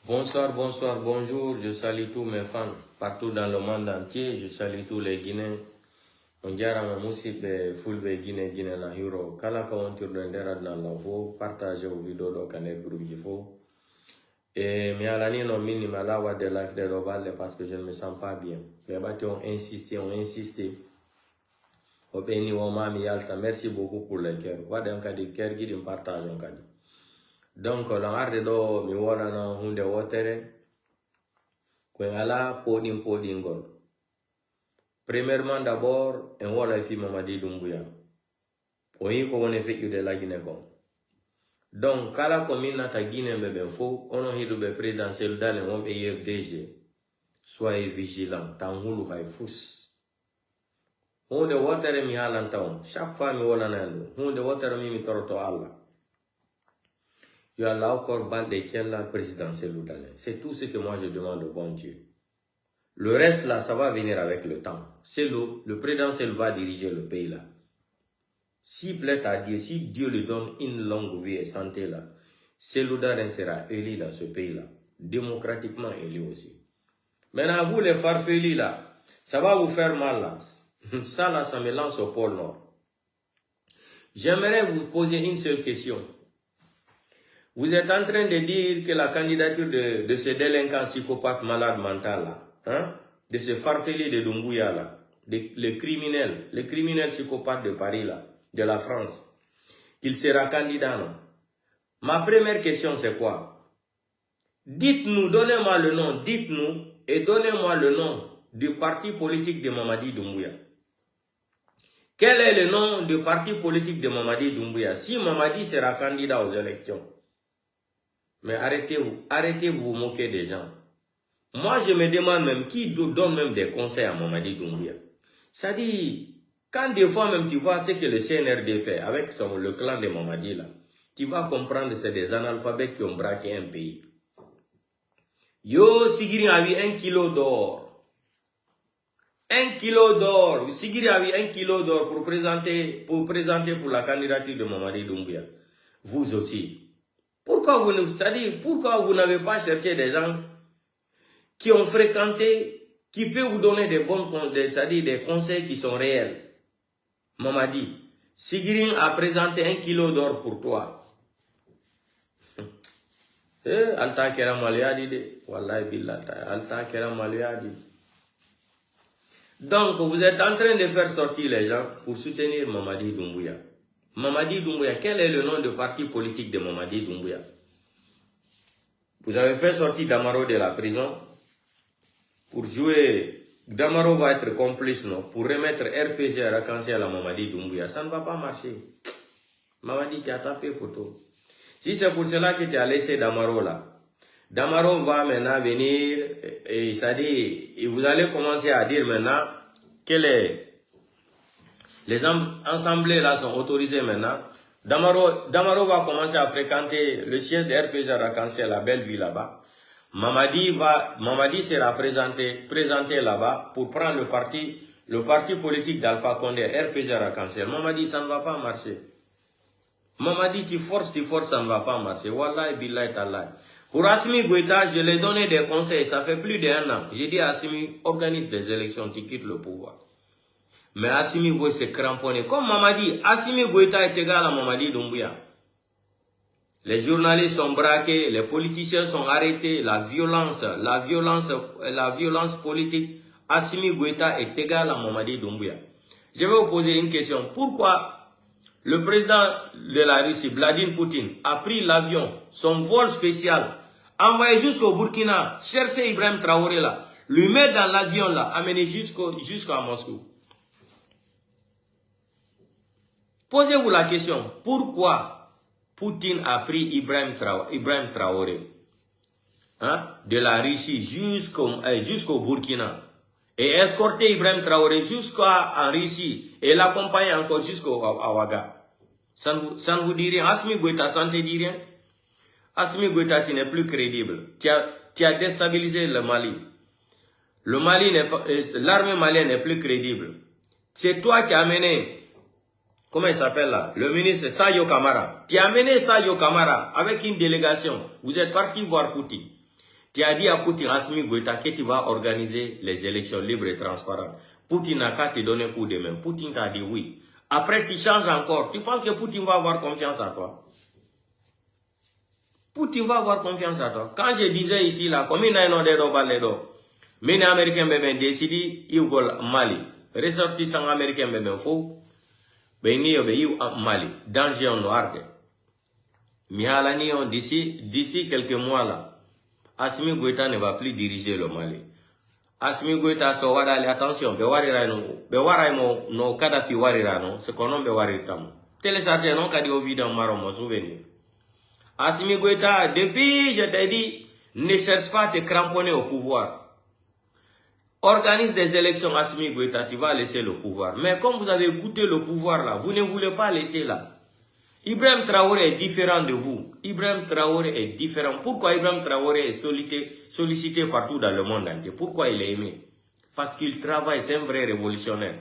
Bonsoir, bonsoir, bonjour. Je salue tous mes fans partout dans le monde entier. Je salue tous les Guinéens. On dirait ma musique fulbe Guinée la hero. Kala ka on tourne ndera na la fo partager au vidéo do canal groupe il faut. Et mais à l'année non minimum là wa de life de l'obal parce que je ne me sens pas bien. Les bâtis ont insisté. Au béni au mami yalta. Merci beaucoup pour les cœurs. Wa d'un cas de cœur qui me partage un cas. Donc la arde do mi wona na hunde wotere. Kwen ala podingol. Premièrement d'abord, en wala fi Mamadi Doumbouya. Oyi ko wone fe de la Guinée kon. Donc kala commune ta Guinée bebe fo, ono hidu be présidentiel dale won be FDG. Soyez vigilants, tanhulu kay fous. Hunde wotere mi halanta on. Chaque fois mi wona nando. Hunde wotere mi toroto Allah. Il y a là encore bal de la présidentielle dale. C'est tout ce que moi je demande au bon Dieu. Le reste là, ça va venir avec le temps. C'est le présidentiel va diriger le pays là. S'il plaît à Dieu, si Dieu lui donne une longue vie et santé là, Cellou Dalein sera élu dans ce pays là. Démocratiquement élu aussi. Maintenant, vous les farfelus là, ça va vous faire mal là. Ça là, ça me lance au pôle Nord. J'aimerais vous poser une seule question. Vous êtes en train de dire que la candidature de ce délinquant psychopathe malade mental là, hein, de ce farfelu de Doumbouya là, le criminel psychopathe de Paris là, de la France, qu'il sera candidat, non? Ma première question c'est quoi? Dites-nous, donnez-moi le nom, dites-nous et donnez-moi le nom du parti politique de Mamadi Doumbouya. Quel est le nom du parti politique de Mamadi Doumbouya si Mamadi sera candidat aux élections? Mais arrêtez vous moquer des gens. Moi, je me demande même qui donne même des conseils à Mamadi Doumbouya. Ça dit, quand des fois même tu vois ce que le CNRD fait avec le clan de Mamadi là, tu vas comprendre que c'est des analphabètes qui ont braqué un pays. Yo, Sigiri a eu 1 kilo d'or. 1 kilo d'or. Sigiri a eu 1 kilo d'or pour présenter pour la candidature de Mamadi Doumbouya. Vous aussi. Pourquoi vous n'avez pas cherché des gens qui ont fréquenté, qui peuvent vous donner des bons conseils, c'est-à-dire des conseils qui sont réels? Mamadi, Sigirin a présenté 1 kilo d'or pour toi. Alta kera malyadi de, wallahi billah, alta kera malyadi. Donc, vous êtes en train de faire sortir les gens pour soutenir Mamadi Doumbouya. Mamadi Doumbouya, quel est le nom de parti politique de Mamadi Doumbouya? Vous avez fait sortir Damaro de la prison pour jouer. Damaro va être complice, non? Pour remettre RPG à à la Mamadi Doumbouya. Ça ne va pas marcher. Mamadi, tu as tapé photo. Si c'est pour cela que tu as laissé Damaro là, Damaro va maintenant venir et ça dit, et vous allez commencer à dire maintenant que les assemblées là sont autorisées maintenant. Damaro va commencer à fréquenter le siège de RPG à la belle ville là-bas. Mamadi sera présenté là-bas pour prendre le parti politique d'Alpha Condé, RPG Arc-en-Ciel. Mamadi, ça ne va pas marcher. Mamadi, tu forces, ça ne va pas marcher. Wallahi, billahi, tallahi. Pour Assimi Goïta, je lui ai donné des conseils, ça fait plus d'1 an. J'ai dit à Assimi, organise des élections, tu quittes le pouvoir. Mais Assimi veut se cramponner. Comme Mamadi, Assimi Goïta est égal à Mamadi Doumbouya. Les journalistes sont braqués, les politiciens sont arrêtés, la violence politique. Assimi Goïta est égal à Mamadi Doumbouya. Je vais vous poser une question. Pourquoi le président de la Russie, Vladimir Poutine, a pris l'avion, son vol spécial, envoyé jusqu'au Burkina, chercher Ibrahim Traoré là, lui mettre dans l'avion là, amener jusqu'à Moscou? Posez-vous la question, pourquoi Poutine a pris Ibrahim Traoré, hein, de la Russie jusqu'au Burkina et escorté Ibrahim Traoré jusqu'en Russie et l'accompagné encore jusqu'au Ouaga? Ça ne vous dit rien? Assimi Goïta, ça ne te dit rien? Assimi Goïta, tu n'es plus crédible. Tu as déstabilisé le Mali. Le Mali l'armée malienne n'est plus crédible. C'est toi qui as amené. Comment il s'appelle là? Le ministre Sadio Kamara. Tu as amené Sadio Kamara avec une délégation. Vous êtes parti voir Poutine. Tu as dit à Poutine, Assimi Goïta, que tu vas organiser les élections libres et transparentes. Poutine n'a qu'à te donner un coup de main. Poutine t'a dit oui. Après, tu changes encore. Tu penses que Poutine va avoir confiance en toi? Poutine va avoir confiance en toi. Quand je disais ici, là, comme il y a un de Baledo, mais les Américains ont décidé qu'ils vont Mali. Ressortissants américains ont faux. Ben, ils ont Mali. Danger en noir. Mais d'ici quelques mois, là, Assimi Goïta ne va plus diriger le Mali. Assimi Goïta so wadali attention be warira no Kadhafi warira no ce qu'on nomme be waritam. Télécharger non kadi au vidéo maro mon souvenir. Assimi Goïta depuis je t'ai dit ne cherche pas à te cramponner au pouvoir. Organise des élections Assimi Goïta, tu vas laisser le pouvoir. Mais comme vous avez goûté le pouvoir là, vous ne voulez pas laisser là. Ibrahim Traoré est différent de vous. Ibrahim Traoré est différent. Pourquoi Ibrahim Traoré est sollicité partout dans le monde entier? Pourquoi il est aimé? Parce qu'il travaille, c'est un vrai révolutionnaire.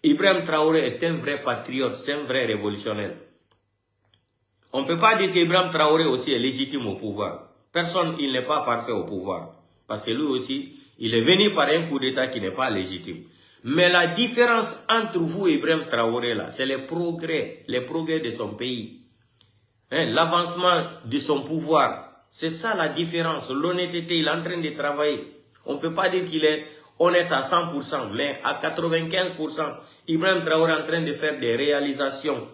Ibrahim Traoré est un vrai patriote, c'est un vrai révolutionnaire. On ne peut pas dire qu'Ibrahim Traoré aussi est légitime au pouvoir. Personne, il n'est pas parfait au pouvoir. Parce que lui aussi, il est venu par un coup d'État qui n'est pas légitime. Mais la différence entre vous et Ibrahim Traoré, là, c'est les progrès de son pays. Hein, l'avancement de son pouvoir. C'est ça la différence. L'honnêteté, il est en train de travailler. On ne peut pas dire qu'il est honnête à 100%, mais à 95%. Ibrahim Traoré est en train de faire des réalisations.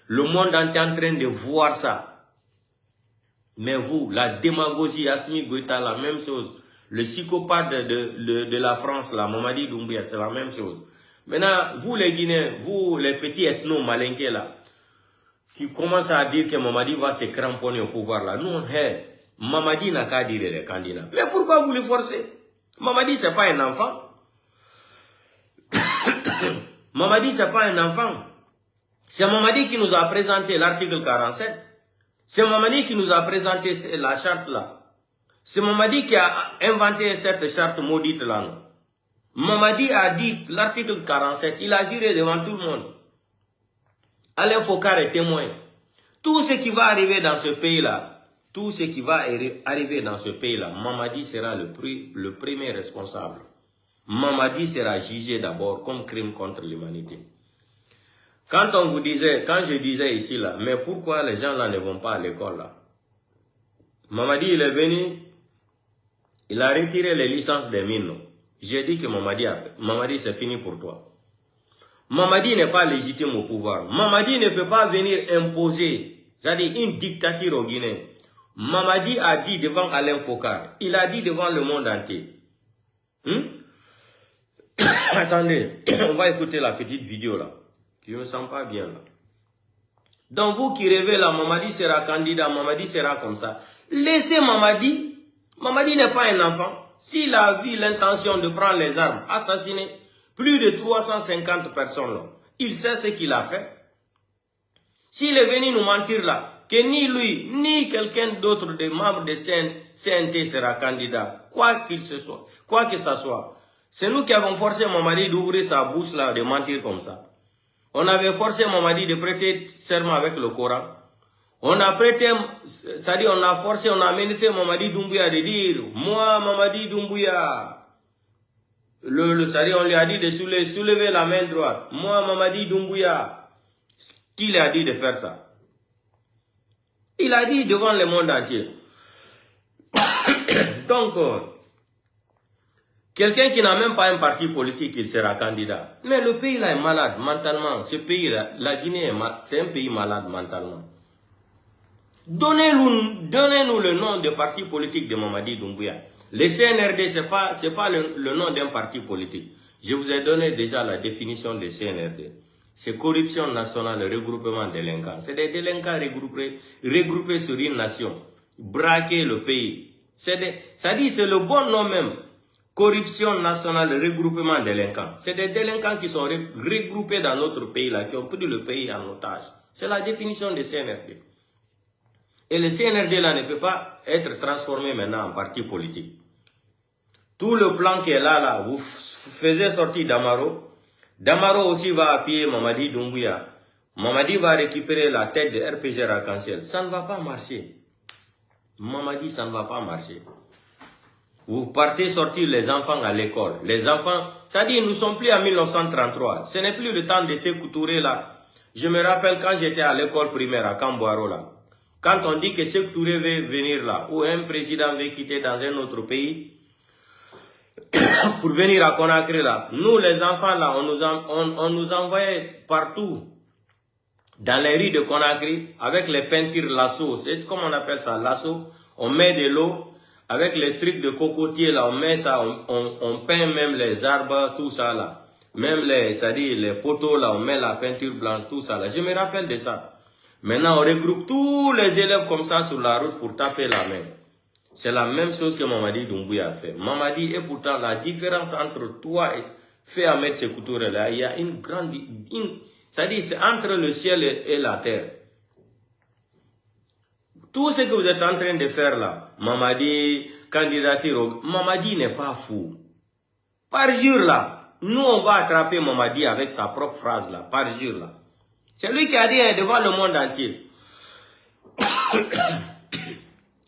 Le monde entier est en train de voir ça. Mais vous, la démagogie, Assimi Goïta, la même chose. Le psychopathe de la France, là, Mamadi Doumbouya, c'est la même chose. Maintenant, vous les Guinéens, vous les petits ethno-malinqués là, qui commencent à dire que Mamadi va se cramponner au pouvoir là. Nous, hey, Mamadi n'a qu'à dire les candidats. Mais pourquoi vous le forcez? Mamadi, c'est pas un enfant. Mamadi, c'est pas un enfant. C'est Mamadi qui nous a présenté l'article 47. C'est Mamadi qui nous a présenté la charte là. C'est Mamadi qui a inventé cette charte maudite là. Mamadi a dit l'article 47, il a juré devant tout le monde. Alain Fokar est témoin. Tout ce qui va arriver dans ce pays-là, tout ce qui va arriver dans ce pays-là, Mamadi sera le premier responsable. Mamadi sera jugé d'abord comme crime contre l'humanité. Quand je disais ici là, mais pourquoi les gens là ne vont pas à l'école là? Mamadi il est venu, il a retiré les licences des mines. J'ai dit que Mamadi c'est fini pour toi. Mamadi n'est pas légitime au pouvoir. Mamadi ne peut pas venir imposer, c'est-à-dire une dictature au Guinée. Mamadi a dit devant Alain Fokar, il a dit devant le monde entier. Attendez, on va écouter la petite vidéo là. Je ne me sens pas bien là. Donc vous qui rêvez là, Mamadi sera candidat, Mamadi sera comme ça. Laissez Mamadi. Mamadi n'est pas un enfant. S'il a vu l'intention de prendre les armes, assassiner plus de 350 personnes là, il sait ce qu'il a fait. S'il est venu nous mentir là, que ni lui, ni quelqu'un d'autre des membres de CNT sera candidat, quoi qu'il ce soit, quoi que ce soit. C'est nous qui avons forcé Mamadi d'ouvrir sa bouche là, de mentir comme ça. On avait forcé Mamadi de prêter serment avec le Coran. On a prêté, c'est-à-dire on a forcé, on a amené Mamadi Doumbouya de dire, moi Mamadi Doumbouya, c'est-à-dire on lui a dit de soulever la main droite. Moi Mamadi Doumbouya, qui lui a dit de faire ça? Il a dit devant le monde entier. Donc, quelqu'un qui n'a même pas un parti politique, il sera candidat. Mais le pays là est malade mentalement. Ce pays là, la Guinée, c'est un pays malade mentalement. Donnez-nous le nom de parti politique de Mamadi Doumbouya. Le CNRD, ce n'est pas le nom d'un parti politique. Je vous ai donné déjà la définition de CNRD. C'est corruption nationale, regroupement délinquants. C'est des délinquants regroupés sur une nation. Braquer le pays. C'est-à-dire c'est le bon nom même. Corruption nationale, regroupement délinquants. C'est des délinquants qui sont regroupés dans notre pays, là, qui ont pris le pays en otage. C'est la définition de CNRD. Et le CNRD là ne peut pas être transformé maintenant en parti politique. Tout le plan qui est là, vous faisiez sortir Damaro. Damaro aussi va appuyer Mamadi Doumbouya. Mamadi va récupérer la tête de RPG Arc-en-Ciel. Ça ne va pas marcher. Mamadi, ça ne va pas marcher. Vous partez sortir les enfants à l'école. Les enfants, c'est-à-dire nous ne sommes plus en 1933. Ce n'est plus le temps de Sékou Touré là. Je me rappelle quand j'étais à l'école primaire à Camboiro là. Quand on dit que Sékou Touré veut venir là, ou un président veut quitter dans un autre pays pour venir à Conakry là, nous les enfants là, on nous envoyait partout dans les rues de Conakry avec les peintures lasso. C'est comme on appelle ça, lasso. On met de l'eau. Avec les trucs de cocotier là, on met ça, on peint même les arbres, tout ça là. Même les, c'est-à-dire les poteaux là, on met la peinture blanche, tout ça là. Je me rappelle de ça. Maintenant, on regroupe tous les élèves comme ça sur la route pour taper la main. C'est la même chose que Mamadi Doumbouya a fait. Mamadi, et pourtant, la différence entre toi et fait Ahmed Sékou Touré là, il y a une grande, c'est-à-dire c'est entre le ciel et la terre. Tout ce que vous êtes en train de faire là, Mamadi, candidature, Mamadi n'est pas fou. Par jour là, nous on va attraper Mamadi avec sa propre phrase là, par jour là. C'est lui qui a dit devant le monde entier.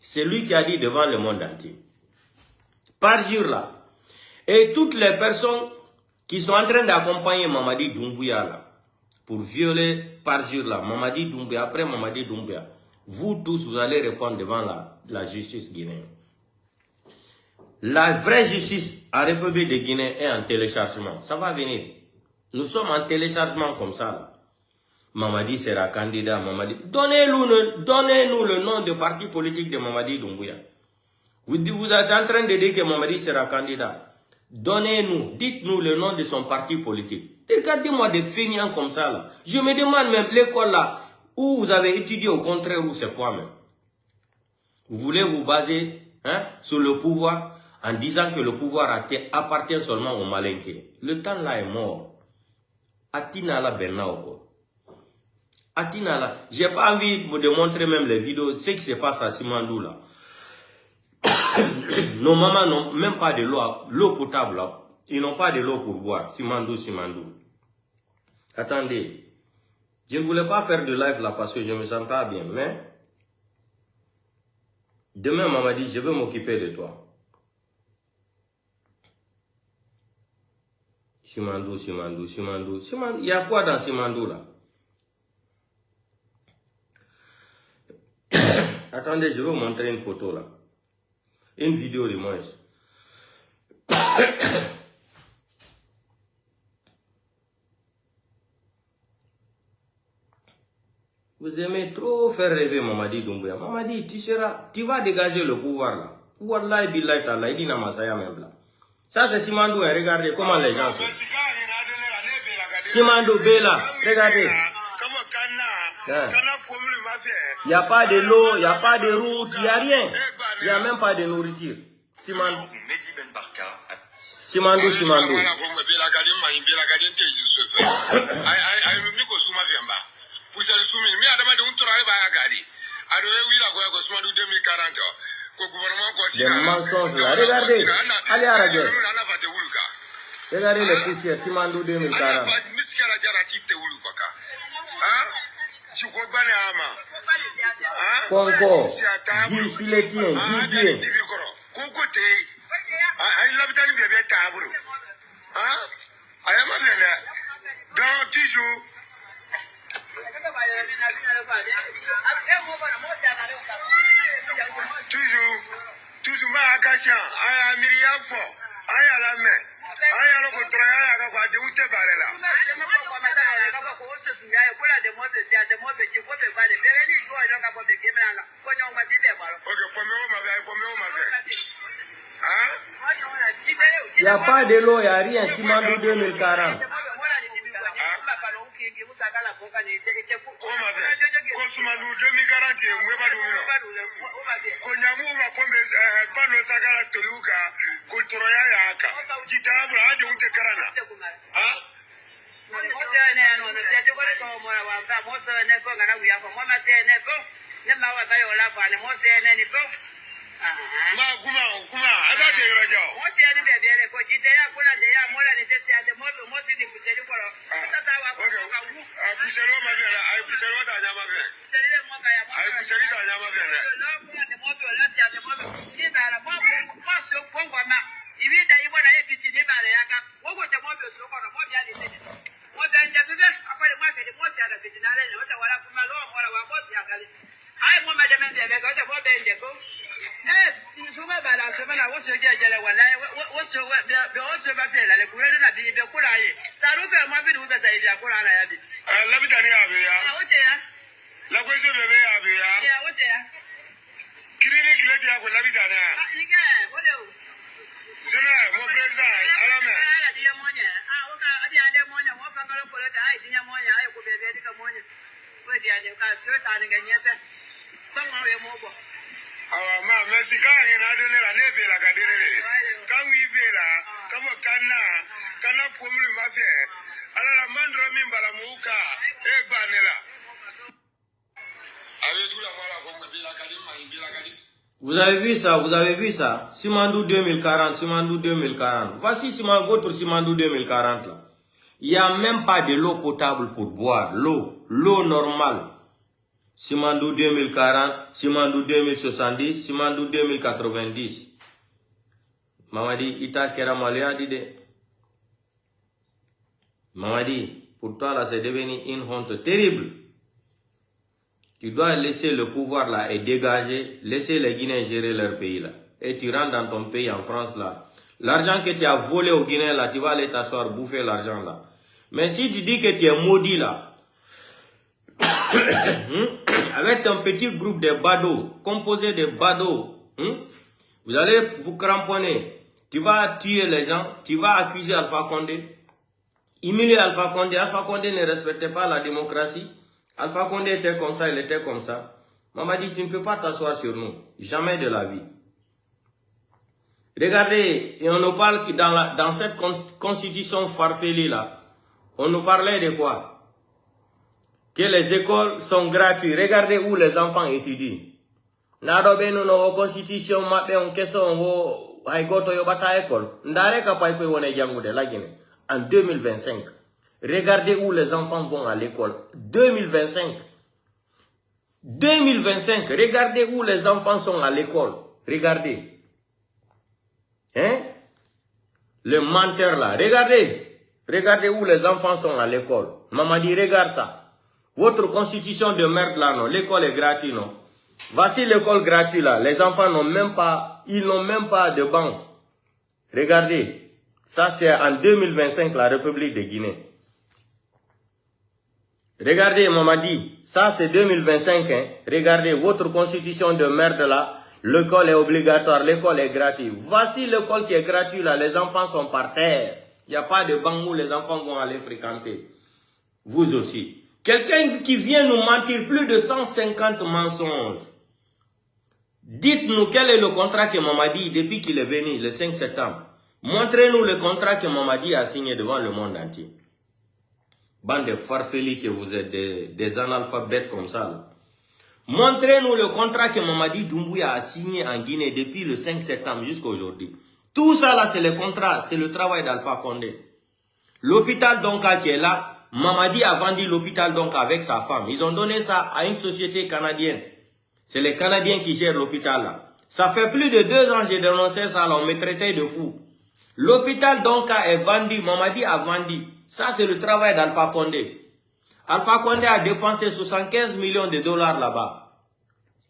C'est lui qui a dit devant le monde entier. Par jour là. Et toutes les personnes qui sont en train d'accompagner Mamadi Doumbouya là, pour violer par jour là, Mamadi Doumbouya, après Mamadi Doumbouya, vous tous, vous allez répondre devant la justice guinéenne. La vraie justice en République de Guinée est en téléchargement. Ça va venir. Nous sommes en téléchargement comme ça. Là. Mamadi sera candidat. Mamadi. Donnez-nous le nom de parti politique de Mamadi Doumbouya. Vous êtes en train de dire que Mamadi sera candidat. Donnez-nous, dites-nous le nom de son parti politique. Regardez-moi des feignants comme ça. Là. Je me demande même l'école là. Où vous avez étudié au contraire où c'est quoi même. Vous voulez vous baser sur le pouvoir en disant que le pouvoir appartient seulement aux Malinqués. Le temps là est mort. Atinala Bernaoko. Atinala. J'ai pas envie de montrer même les vidéos, ce qui se passe à Simandou là. Nos mamans n'ont même pas de l'eau potable là. Ils n'ont pas de l'eau pour boire. Simandou. Attendez. Je ne voulais pas faire de live là parce que je ne me sens pas bien, mais demain, maman dit, je veux m'occuper de toi. Simandou. Il y a quoi dans Simandou là? Attendez, je vais vous montrer une photo là. Une vidéo de moi. Vous aimez trop faire rêver Mamadi Doumbouya. Mamadi, tu vas dégager le pouvoir là. Wallahi billahi ta'ala, il dit na masaya même là. Ça c'est Simandou, regardez comment les gens font. Simandou Bella, regardez. Il n'y a pas de l'eau, il n'y a pas de route, il n'y a rien. Il n'y a même pas de nourriture. Simandou. Des mensonges là. Regardez. Allez à la guerre. Regardez les poussières. Simandou 2040. Conco. Siletien. Didier. Donc toujours toujours ma akasha aya miriya fo aya la me aya lo ko troya aya ka kwa de unte balela Il n'y a pas de l'eau, il n'y a rien. Simandou 2040. Simandou 2040 mweba dumino konyamu makombe pano sagala toluka kultoroya yaka jitabu hadi unte karana kuma ada de rajo Suba bala sebala wo se jele wallahi wo se be wo se ba fe la le kure na bi be kula ye sa ru fe ma bi du be sa ya kula na ya bi la bi tani ya be ya wo te ya la ko se be ya be ya wo te ya kirini kile ya ko la bi tani ya ni ke wo le o sene mo president ala me ala di monya wo ka adi ade monya wo fa ngalo ko ta ai di monya ai ko be di ka monya wo di ade ka se ta ni ga nyefe ko mo we mo bo awa ma merci ka ngina dene la ne be la ka dene le kan wi be la ka mo kana ko mu ma fe ala la mandro mi bala muka e banela avec tout la voilà comme be la ka di ma bi la ka di. Vous avez vu ça, Simandou 2040, Simandou 2040. Voici votre Simandou 2040 là. Il n'y a même pas de l'eau potable pour boire, l'eau normale. Simandou 2040, Simandou 2070, Simandou 2090. Mamadi, ita kera malaya dide. Mamadi, pour toi là, c'est devenu une honte terrible. Tu dois laisser le pouvoir là et dégager, laisser les Guinéens gérer leur pays là. Et tu rentres dans ton pays en France là. L'argent que tu as volé aux Guinéens là, tu vas aller t'asseoir, bouffer l'argent là. Mais si tu dis que tu es maudit là, avec un petit groupe de badauds, composé de badauds, vous allez vous cramponner. Tu vas tuer les gens, tu vas accuser Alpha Condé, humilier Alpha Condé. Alpha Condé ne respectait pas la démocratie. Alpha Condé était comme ça, il était comme ça. Maman dit, tu ne peux pas t'asseoir sur nous. Jamais de la vie. Regardez, et on nous parle que dans cette constitution farfelue là, on nous parlait de quoi? Que les écoles sont gratuites. Regardez où les enfants étudient. Nadobe nous nos constitution mabe on keso on haigoto yobata école. Ndare kapai ko wone jangude la Guinée en 2025. Regardez où les enfants vont à l'école. 2025. 2025. Regardez où les enfants sont à l'école. Regardez. Hein? Le menteur là. Regardez. Regardez où les enfants sont à l'école. Maman dit, regarde ça. Votre constitution de merde là, non. L'école est gratuite, non. Voici l'école gratuite là. Les enfants n'ont même pas, ils n'ont même pas de banc. Regardez. Ça c'est en 2025 la République de Guinée. Regardez, maman dit, ça c'est 2025, hein. Regardez, votre constitution de merde là, l'école est obligatoire, l'école est gratuite. Voici l'école qui est gratuite là, les enfants sont par terre. Il n'y a pas de banc où les enfants vont aller fréquenter. Vous aussi. Quelqu'un qui vient nous mentir plus de 150 mensonges. Dites-nous quel est le contrat que Mamadi depuis qu'il est venu le 5 septembre. Montrez-nous le contrat que Mamadi a signé devant le monde entier. Bande de farfelis que vous êtes, des analphabètes comme ça. Montrez-nous le contrat que Mamadi Doumbouya a signé en Guinée depuis le 5 septembre jusqu'à aujourd'hui. Tout ça là, c'est le contrat, c'est le travail d'Alpha Condé. L'hôpital Donka qui est là, Mamadi a vendu l'hôpital Donka avec sa femme. Ils ont donné ça à une société canadienne. C'est les Canadiens qui gèrent l'hôpital là. Ça fait plus de 2 ans que j'ai dénoncé ça là, on me traitait de fou. L'hôpital Donka est vendu, Mamadi a vendu. Ça, c'est le travail d'Alpha Condé. Alpha Condé a dépensé 75 millions de dollars là-bas.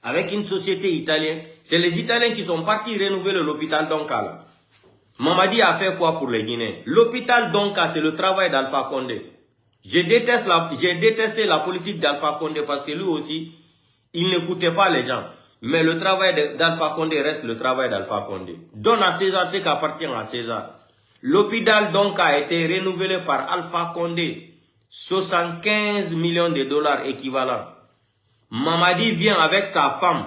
Avec une société italienne. C'est les Italiens qui sont partis renouveler l'hôpital Donka là. Mamadi a fait quoi pour les Guinéens? L'hôpital Donka, c'est le travail d'Alpha Condé. J'ai détesté la politique d'Alpha Condé parce que lui aussi, il n'écoutait pas les gens. Mais le travail d'Alpha Condé reste le travail d'Alpha Condé. Donne à César ce qui appartient à César. L'hôpital donc a été renouvelé par Alpha Condé. 75 millions de dollars équivalents. Mamadi vient avec sa femme.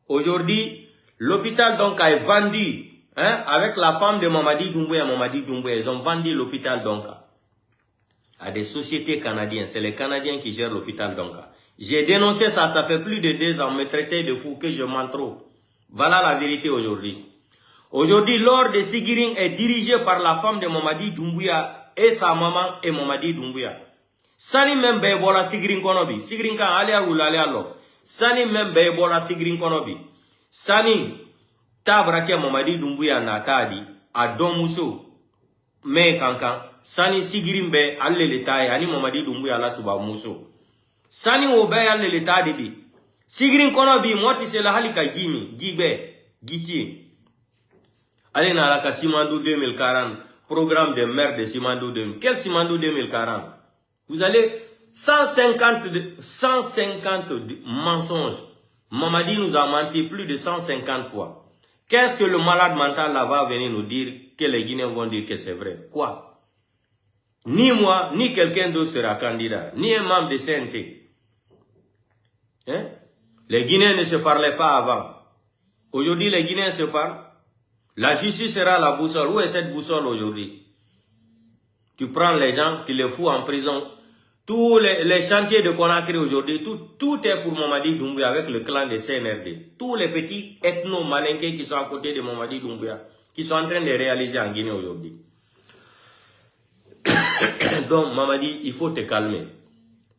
Aujourd'hui, l'hôpital donc a été vendu. Hein, avec la femme de Mamadi Doumbouya, ils ont vendu l'hôpital Donka à des sociétés canadiennes. C'est les Canadiens qui gèrent l'hôpital Donka. J'ai dénoncé ça, ça fait plus de 2 ans, me traiter de fou, que je mens trop. Voilà la vérité aujourd'hui. Aujourd'hui, l'ordre de Sigiring est dirigé par la femme de Mamadi Doumbouya et sa maman et Mamadi Doumbouya. Sani même Bebola Sigiring Konobi. Sigiring kan alia ou l'alia lo. Sani même Bebola Sigiring Konobi. Sani tabrake Mamadi Doumbouya natadi a don muso me kankan. Sani Sigiring be alle letaye ani Mamadi Doumbouya la tuba muso. Sani obe alle letadi bi. Sigiring Konobi moti se la halika jimi, jigbe. Guitier. Allez dans la Simandou 2040, programme de maire de Simandou 2040. Quel Simandou 2040? Vous allez 150 mensonges. Mamadi nous a menti plus de 150 fois. Qu'est-ce que le malade mental là va venir nous dire que les Guinéens vont dire que c'est vrai? Quoi? Ni moi, ni quelqu'un d'autre sera candidat, ni un membre de CNT. Hein? Les Guinéens ne se parlaient pas avant. Aujourd'hui, les Guinéens se parlent. La justice sera la boussole. Où est cette boussole aujourd'hui? Tu prends les gens, tu les fous en prison. Tous les chantiers de Conakry aujourd'hui, tout est pour Mamadi Doumbouya avec le clan de CNRD. Tous les petits ethno-malinqués qui sont à côté de Mamadi Doumbouya, qui sont en train de réaliser en Guinée aujourd'hui. Donc, Mamadi, il faut te calmer.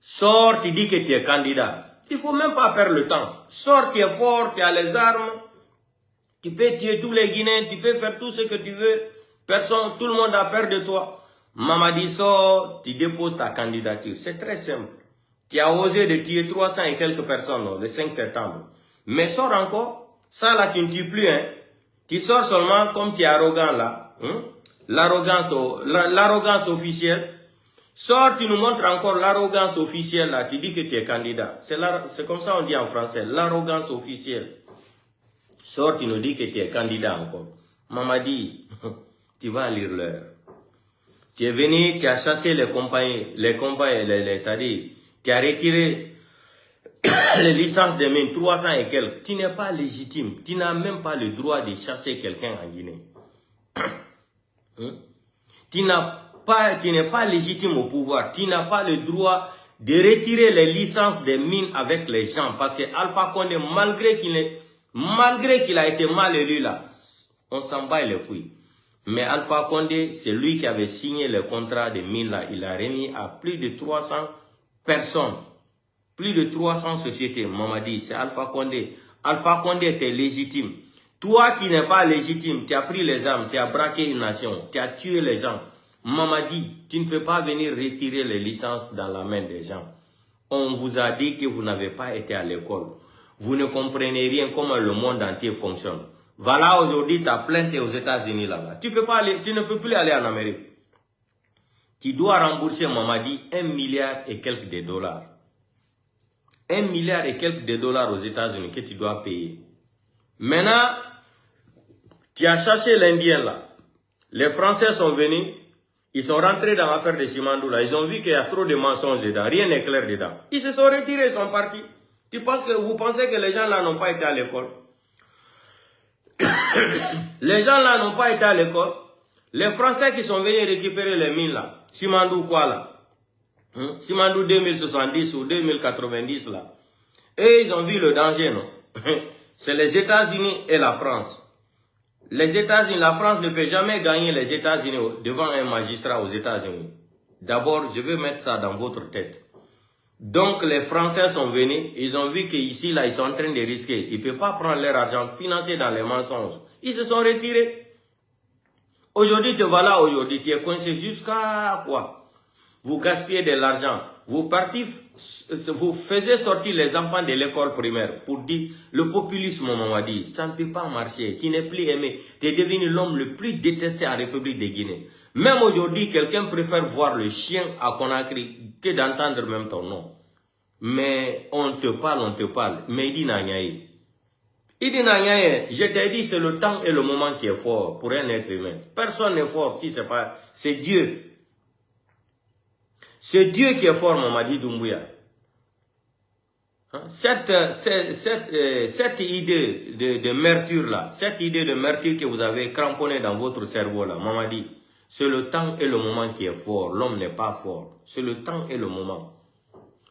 Sors, tu dis que tu es candidat. Il ne faut même pas perdre le temps. Sors, tu es fort, tu as les armes. Tu peux tuer tous les Guinéens, tu peux faire tout ce que tu veux. Personne, tout le monde a peur de toi. Mamadi sort, tu déposes ta candidature. C'est très simple. Tu as osé de tuer 300 et quelques personnes le 5 septembre. Mais sors encore. Ça là, tu ne tues plus. Hein. Tu sors seulement comme tu es arrogant là. Hein? L'arrogance officielle. Sors, tu nous montres encore l'arrogance officielle là. Tu dis que tu es candidat. C'est comme ça on dit en français. L'arrogance officielle. Sors, tu nous dis que tu es candidat encore. Mamadi, tu vas lire l'heure. Tu es venu, tu as chassé les compagnies, c'est-à-dire, tu as retiré les licences de mines, 300 et quelques. Tu n'es pas légitime. Tu n'as même pas le droit de chasser quelqu'un en Guinée. Hein? Tu n'es pas légitime au pouvoir. Tu n'as pas le droit de retirer les licences des mines avec les gens. Parce que Alpha Condé, malgré qu'il a été mal élu là, on s'en bat les couilles. Mais Alpha Condé, c'est lui qui avait signé le contrat de mine là. Il a remis à plus de 300 personnes. Plus de 300 sociétés. Mamadi, c'est Alpha Condé. Alpha Condé était légitime. Toi qui n'es pas légitime, tu as pris les armes, tu as braqué une nation, tu as tué les gens. Mamadi, tu ne peux pas venir retirer les licences dans la main des gens. On vous a dit que vous n'avez pas été à l'école. Vous ne comprenez rien comment le monde entier fonctionne. Voilà aujourd'hui ta plainte aux États-Unis là-bas. Tu ne peux plus aller en Amérique. Tu dois rembourser, Mamadi, 1 milliard et quelques de dollars. 1 milliard et quelques de dollars aux États-Unis que tu dois payer. Maintenant, tu as chassé l'Indien là. Les Français sont venus. Ils sont rentrés dans l'affaire de Simandou là. Ils ont vu qu'il y a trop de mensonges dedans. Rien n'est clair dedans. Ils se sont retirés, ils sont partis. Vous pensez que les gens là n'ont pas été à l'école? Les gens là n'ont pas été à l'école. Les Français qui sont venus récupérer les mines là, Simandou quoi là, Simandou 2070 ou 2090 là, et ils ont vu le danger, non? C'est les États-Unis et la France. Les États-Unis, la France ne peut jamais gagner les États-Unis devant un magistrat aux États-Unis. D'abord, je veux mettre ça dans votre tête. Donc les Français sont venus, ils ont vu qu'ici, là, ils sont en train de risquer. Ils ne peuvent pas prendre leur argent financé dans les mensonges. Ils se sont retirés. Aujourd'hui, te voilà, aujourd'hui, tu es coincé jusqu'à quoi? Vous gaspillez de l'argent. Vous faisiez sortir les enfants de l'école primaire pour dire, le populisme, on m'a dit, ça ne peut pas marcher. Tu n'es plus aimé. Tu es devenu l'homme le plus détesté en République de Guinée. Même aujourd'hui, quelqu'un préfère voir le chien à Conakry que d'entendre même ton nom. Mais on te parle. Mais Idi Nanyaye. Idi Nanyaye, je t'ai dit, c'est le temps et le moment qui est fort pour un être humain. Personne n'est fort si c'est pas... C'est Dieu. C'est Dieu qui est fort, Mamadi Doumbouya. Cette idée de mercure là, cette idée de mercure que vous avez cramponnée dans votre cerveau là, Mamadi, c'est le temps et le moment qui est fort. L'homme n'est pas fort. C'est le temps et le moment.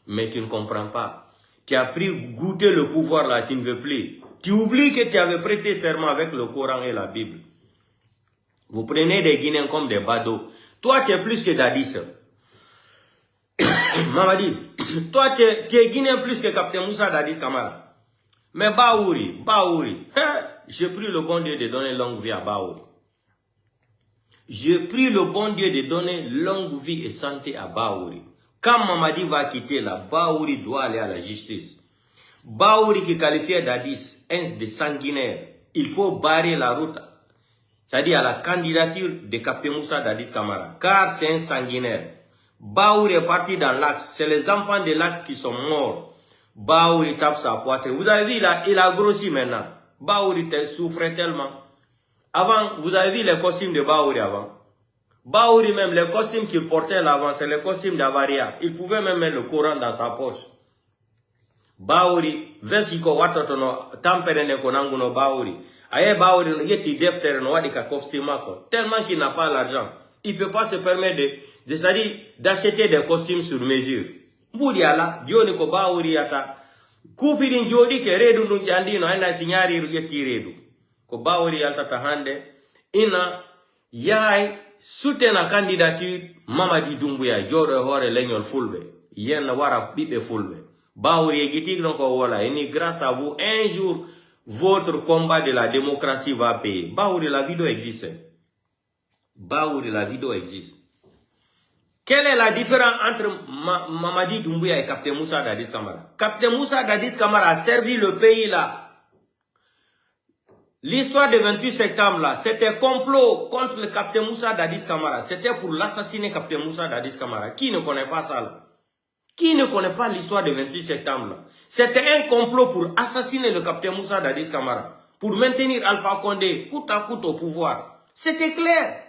Mais tu ne comprends pas. Tu as pris goûter le pouvoir là, tu ne veux plus. Tu oublies que tu avais prêté serment avec le Coran et la Bible. Vous prenez des Guinéens comme des badauds. Toi, tu es plus que Dadis. Mamadi, toi, tu es Guinéen plus que Captain Moussa Dadis Kamara. Mais Baouri, j'ai pris le bon Dieu de donner longue vie à Baouri. J'ai pris le bon Dieu de donner longue vie et santé à Baouri. Quand Mamadi va quitter là, Baouri doit aller à la justice. Baouri qui qualifiait Dadis, un des sanguinaires, Il faut barrer la route, c'est-à-dire à la candidature de Captain Moussa Dadis Camara, car c'est un sanguinaire. Baouri est parti dans l'axe, c'est les enfants de l'axe qui sont morts. Baouri tape sa poitrine. Vous avez vu, il a grossi maintenant. Baouri souffrait tellement. Avant, vous avez vu les costumes de Baouri avant. Baouri même, les costumes qu'il portait là-avant, c'est les costumes d'Avaria. Il pouvait même mettre le Coran dans sa poche. Baouri, vesiko watotono, tamperene konanguno Baouri. Aye Baouri, yeti deftere no wadika costume ko. Tellement qu'il n'a pas l'argent. Il ne peut pas se permettre d'acheter des costumes sur mesure. Mboudiala, Dioni ko Baouri ata. Kupidin jodi ke redu nunjandino, aina signari yeti redu. Ko Baouri alta tahande, ina, yai, soutient la candidature Mamadi Doumbouya joro hore legnol fulbe yen wara bibe fulbe Baouri egitik donc voilà et grâce à vous un jour votre combat de la démocratie va payer. Baouri, la vidéo existe. Baouri, la vidéo existe. Quelle est la différence entre Mamadi Doumbouya et Captain Moussa Dadis Camara? Captain Moussa Dadis Camara a servi le pays là. L'histoire du 28 septembre là, c'était complot contre le Captain Moussa Dadis Camara. C'était pour l'assassiner Captain Moussa Dadis Camara. Qui ne connaît pas ça là? Qui ne connaît pas l'histoire du 28 septembre là? C'était un complot pour assassiner le Captain Moussa Dadis Camara. Pour maintenir Alpha Condé coûte à coûte au pouvoir. C'était clair.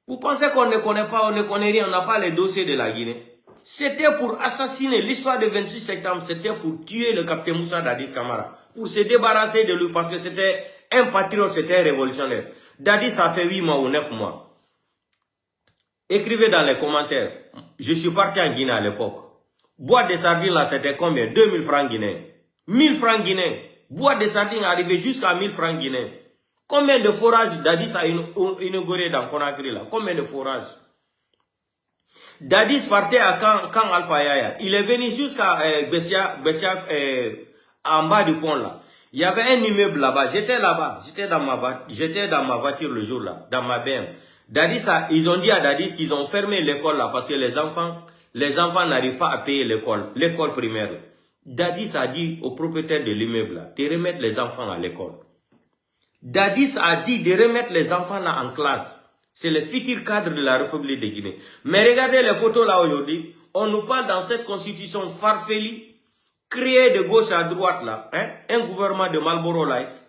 Vous pensez qu'on ne connaît pas, on ne connaît rien, on n'a pas les dossiers de la Guinée? C'était pour assassiner l'histoire du 28 septembre, c'était pour tuer le Captain Moussa Dadis Camara. Pour se débarrasser de lui parce que c'était un patriote, c'était un révolutionnaire. Dadis a fait 8 mois ou 9 mois. Écrivez dans les commentaires. Je suis parti en Guinée à l'époque. Boîte de sardines là, c'était combien? 2000 francs guinéens. 1000 francs guinéens. Boîte de sardines arrivait jusqu'à 1000 francs guinéens. Combien de forages Dadis a inauguré dans Conakry là? Combien de forages? Dadis partait à Camp Alpha Yaya. Il est venu jusqu'à Bessia, en bas du pont là. Il y avait un immeuble là-bas. J'étais là-bas. J'étais dans ma voiture le jour là, dans ma BM. Dadis ils ont dit à Dadis qu'ils ont fermé l'école là parce que les enfants n'arrivent pas à payer l'école primaire. Dadis a dit au propriétaire de l'immeuble là, de remettre les enfants à l'école. Dadis a dit de remettre les enfants là en classe. C'est le futur cadre de la République de Guinée. Mais regardez les photos là aujourd'hui. On nous parle dans cette constitution farfelue, créée de gauche à droite là, hein, un gouvernement de Marlboro Light.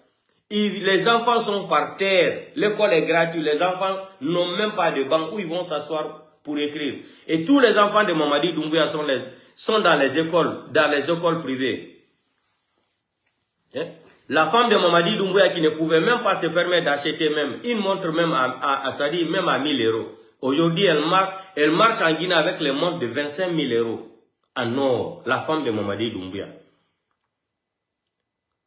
Les enfants sont par terre. L'école est gratuite. Les enfants n'ont même pas de banc où ils vont s'asseoir pour écrire. Et tous les enfants de Mamadi Doumbouya sont dans les écoles privées. Hein? La femme de Mamadi Doumbouya qui ne pouvait même pas se permettre d'acheter même une montre même même à 1000 euros. Aujourd'hui, elle marche en Guinée avec les montres de 25 000 euros. En or, la femme de Mamadi Doumbouya.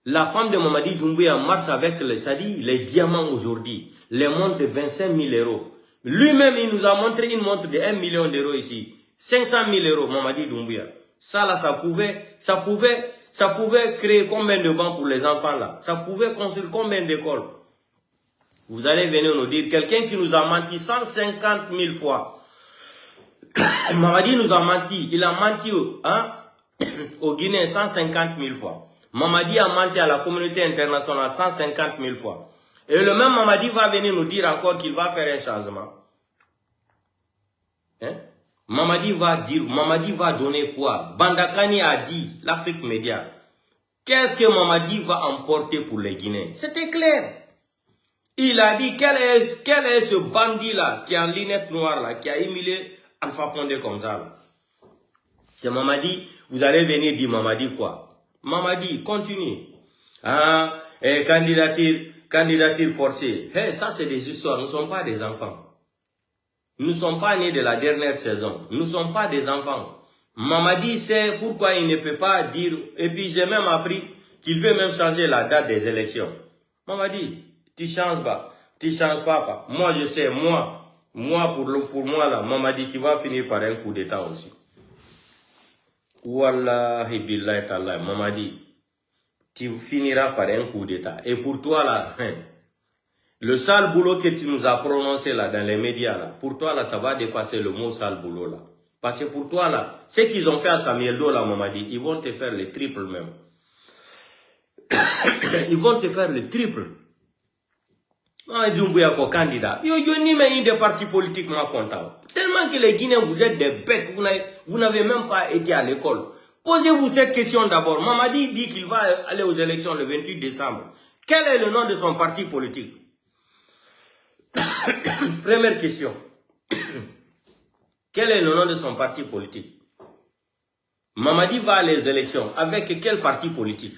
La femme de Mamadi Doumbouya marche avec les diamants aujourd'hui. Les montres de 25 000 euros. Lui-même, il nous a montré une montre de 1 million d'euros ici. 500 000 euros, Mamadi Doumbouya. Ça là, ça pouvait créer combien de bancs pour les enfants là? Ça pouvait construire combien d'écoles? Vous allez venir nous dire, quelqu'un qui nous a menti 150 000 fois. Mamadi nous a menti. Il a menti au Guinée 150 000 fois. Mamadi a menti à la communauté internationale 150 000 fois. Et le même Mamadi va venir nous dire encore qu'il va faire un changement. Hein? Mamadi va donner quoi? Bandakani a dit, l'Afrique Média. Qu'est-ce que Mamadi va emporter pour les Guinéens? C'était clair. Il a dit, quel est ce bandit là, qui est en lunette noire là, qui a humilié Alpha Condé comme ça? C'est Mamadi, vous allez venir dire Mamadi quoi? Mamadi, continue. Candidature forcée. Hey, ça c'est des histoires, nous ne sommes pas des enfants. Nous ne sommes pas nés de la dernière saison. Nous ne sommes pas des enfants. Mamadi sait pourquoi il ne peut pas dire. Et puis j'ai même appris qu'il veut même changer la date des élections. Mamadi, tu changes pas. Tu changes pas. Moi je sais, moi pour moi là, Mamadi, tu vas finir par un coup d'état aussi. Wallahi billahi ta'ala, Mamadi, tu finiras par un coup d'état. Et pour toi là, le sale boulot que tu nous as prononcé là dans les médias là, pour toi là, ça va dépasser le mot sale boulot là. Parce que pour toi là, ce qu'ils ont fait à Samuel Do là, Mamadi, ils vont te faire le triple même. Ils vont te faire le triple. Doumbouya ko candidat. Yo ni mais des partis politiques moi content. Tellement que les Guinéens vous êtes des bêtes, vous n'avez même pas été à l'école. Posez-vous cette question d'abord. Mamadi dit qu'il va aller aux élections le 28 décembre. Quel est le nom de son parti politique? Première question. Quel est le nom de son parti politique? Mamadi va aller aux élections avec quel parti politique?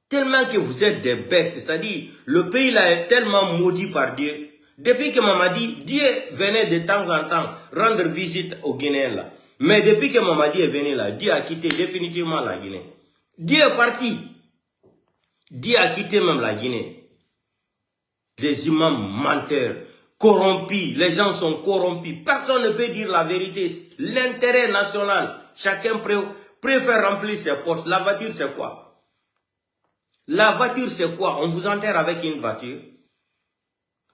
Tellement que vous êtes des bêtes, c'est-à-dire le pays là est tellement maudit par Dieu. Depuis que Mamadi, Dieu venait de temps en temps rendre visite aux Guinéens là. Mais depuis que Mamadi est venu là, Dieu a quitté définitivement la Guinée. Dieu est parti. Dieu a quitté même la Guinée. Des imams menteurs, corrompus, les gens sont corrompus. Personne ne peut dire la vérité. L'intérêt national, chacun préfère remplir ses poches. La voiture c'est quoi? La voiture, c'est quoi? On vous enterre avec une voiture.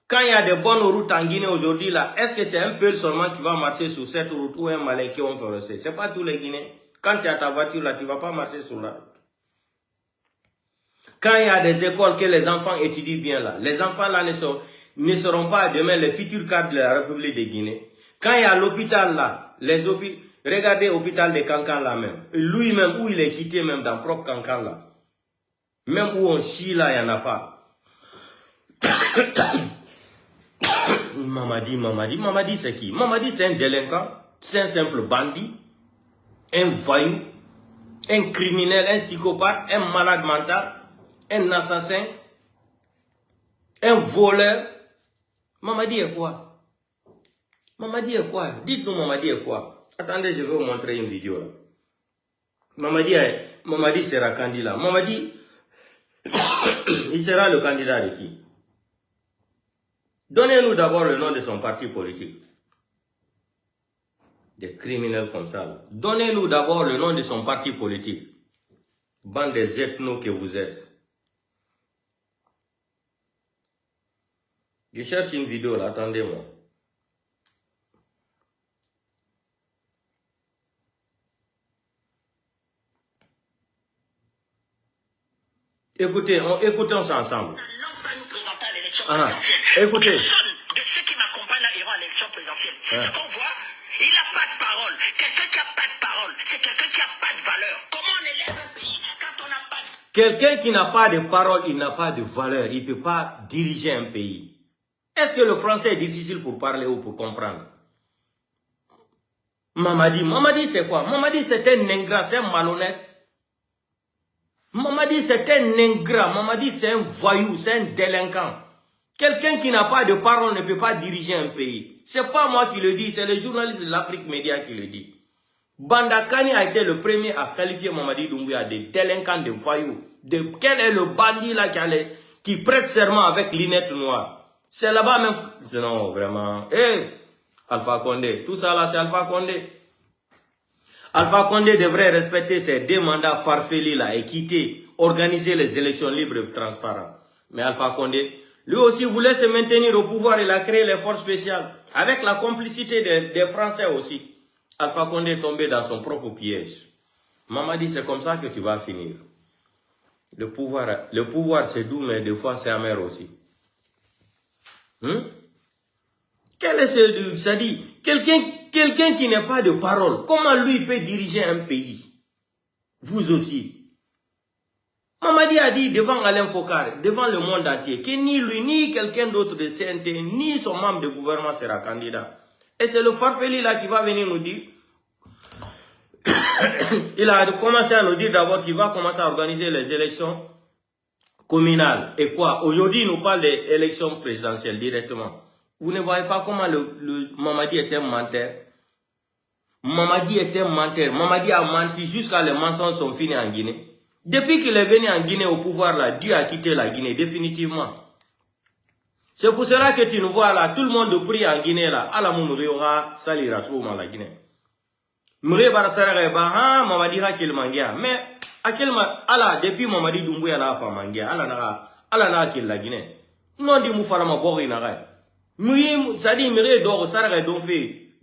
Quand il y a des bonnes routes en Guinée aujourd'hui, là, est-ce que c'est un peu seulement qui va marcher sur cette route ou un malin qui ont fait? C'est pas tous les Guinéens. Quand tu as ta voiture, là, tu ne vas pas marcher sur la route. Quand il y a des écoles que les enfants étudient bien, là, les enfants, là, ne seront pas demain les futurs cadres de la République de Guinée. Quand il y a l'hôpital, là, regardez l'hôpital de Kankan, là, même. Lui-même, où il est quitté, même, dans le propre Kankan, là. Même où on chie là, il n'y en a pas. Mamadi c'est qui? Mamadi c'est un délinquant, c'est un simple bandit, un voyou, un criminel, un psychopathe, un malade mental, un assassin, un voleur. Mamadi est quoi? Mamadi est quoi? Dites-nous Mamadi est quoi? Attendez, je vais vous montrer une vidéo là. Mamadi sera candidat. Mamadi, il sera le candidat de qui? Donnez-nous d'abord le nom de son parti politique. Des criminels comme ça. Donnez-nous d'abord le nom de son parti politique. Bande des ethnos que vous êtes. Je cherche une vidéo là, attendez-moi. Écoutez, écoutons ça ensemble. Écoutez. Personne de ceux qui m'accompagnent là iront à l'élection présidentielle. C'est ce qu'on voit. Il n'a pas de parole. Quelqu'un qui n'a pas de parole, c'est quelqu'un qui n'a pas de valeur. Comment on élève un pays quand on n'a pas de... Quelqu'un qui n'a pas de parole, il n'a pas de valeur. Il ne peut pas diriger un pays. Est-ce que le français est difficile pour parler ou pour comprendre? Mamadi c'est quoi? Mamadi c'est un ingrat, c'est un malhonnête. Mamadi c'est un ingrat, Mamadi c'est un voyou, c'est un délinquant. Quelqu'un qui n'a pas de parole ne peut pas diriger un pays. C'est pas moi qui le dis, c'est le journaliste de l'Afrique Média qui le dit. Bandakani a été le premier à qualifier Mamadi Doumbouya de délinquant, de voyou. Quel est le bandit là qui prête serment avec lunettes noires? C'est là-bas même. Non, vraiment. Alpha Condé, tout ça là c'est Alpha Condé. Alpha Condé devrait respecter ses 2 mandats farfelus là et quitter, organiser les élections libres et transparentes. Mais Alpha Condé, lui aussi voulait se maintenir au pouvoir, il a créé les forces spéciales, avec la complicité des Français aussi. Alpha Condé est tombé dans son propre piège. Mamadi, c'est comme ça que tu vas finir. Le pouvoir c'est doux, mais des fois c'est amer aussi. Quel est ce... C'est-à-dire, quelqu'un qui n'a pas de parole, comment lui peut diriger un pays? Vous aussi. Mamadi a dit devant Alain Fokar, devant le monde entier, que ni lui, ni quelqu'un d'autre de CNT, ni son membre de gouvernement sera candidat. Et c'est le farfelu là qui va venir nous dire. Il a commencé à nous dire d'abord qu'il va commencer à organiser les élections communales. Et quoi? Aujourd'hui, il nous parle des élections présidentielles directement. Vous ne voyez pas comment Mamadi était un menteur? Mamadi était un menteur. Mamadi a menti jusqu'à les mensonges sont finis en Guinée. Depuis qu'il est venu en Guinée au pouvoir, là, Dieu a quitté la Guinée définitivement. C'est pour cela que tu nous vois là, tout le monde prie en Guinée là. Allah mourira, salira souvent la Guinée. Mourira barasara ba Mamadi ha qu'il mangia. Mais Allah depuis Mamadi Doumbouya na fa mangia. Allah na qu'il la Guinée. Non di moufala ma bori na gai. Mouye sadi mire do sarare don fait.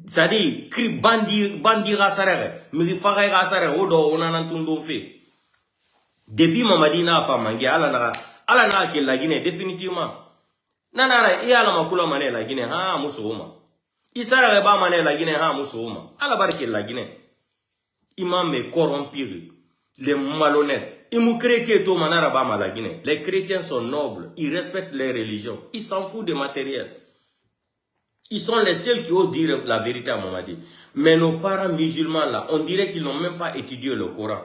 Sadi cri bandira sarare. Miri faga sarare o do onanan tun don fait. Depuis Mamadi n'a pas mangé, ala n'a que la Guinée, définitivement. Nanara, et ala makula mané la Guinée, ha, moussouma. Isara reba mané la Guinée, ha, moussouma. Ala barke la Guinée. Imam est corrompu, les malhonnêtes. Ils m'ont créé tout manara ba la Guinée. Les chrétiens sont nobles, ils respectent les religions, ils s'en foutent des matériels. Ils sont les seuls qui osent dire la vérité à Mamadi. Mais nos parents musulmans là, on dirait qu'ils n'ont même pas étudié le Coran.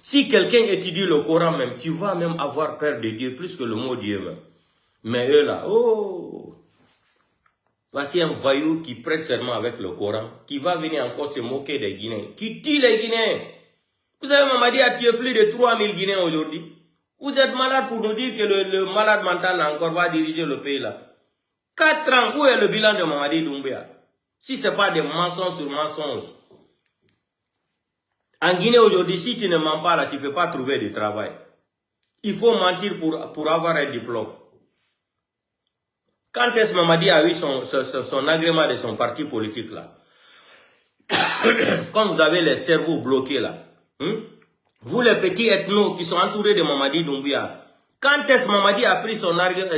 Si quelqu'un étudie le Coran même, tu vas même avoir peur de Dieu plus que le mot Dieu même. Mais eux là, oh, voici un voyou qui prête serment avec le Coran, qui va venir encore se moquer des Guinéens, qui tue les Guinéens. Vous avez Mamadi a tué plus de 3000 Guinéens aujourd'hui. Vous êtes malade pour nous dire que le malade mental là encore va diriger le pays là. 4 ans, où est le bilan de Mamadi Doumbouya? Si ce n'est pas des mensonges sur mensonges. En Guinée aujourd'hui, si tu ne mens pas là, tu ne peux pas trouver de travail. Il faut mentir pour avoir un diplôme. Quand est-ce que Mamadi a eu son agrément de son parti politique là? Quand vous avez les cerveaux bloqués là, vous les petits ethnos qui sont entourés de Mamadi Doumbouya, quand est-ce que Mamadi a pris son agrément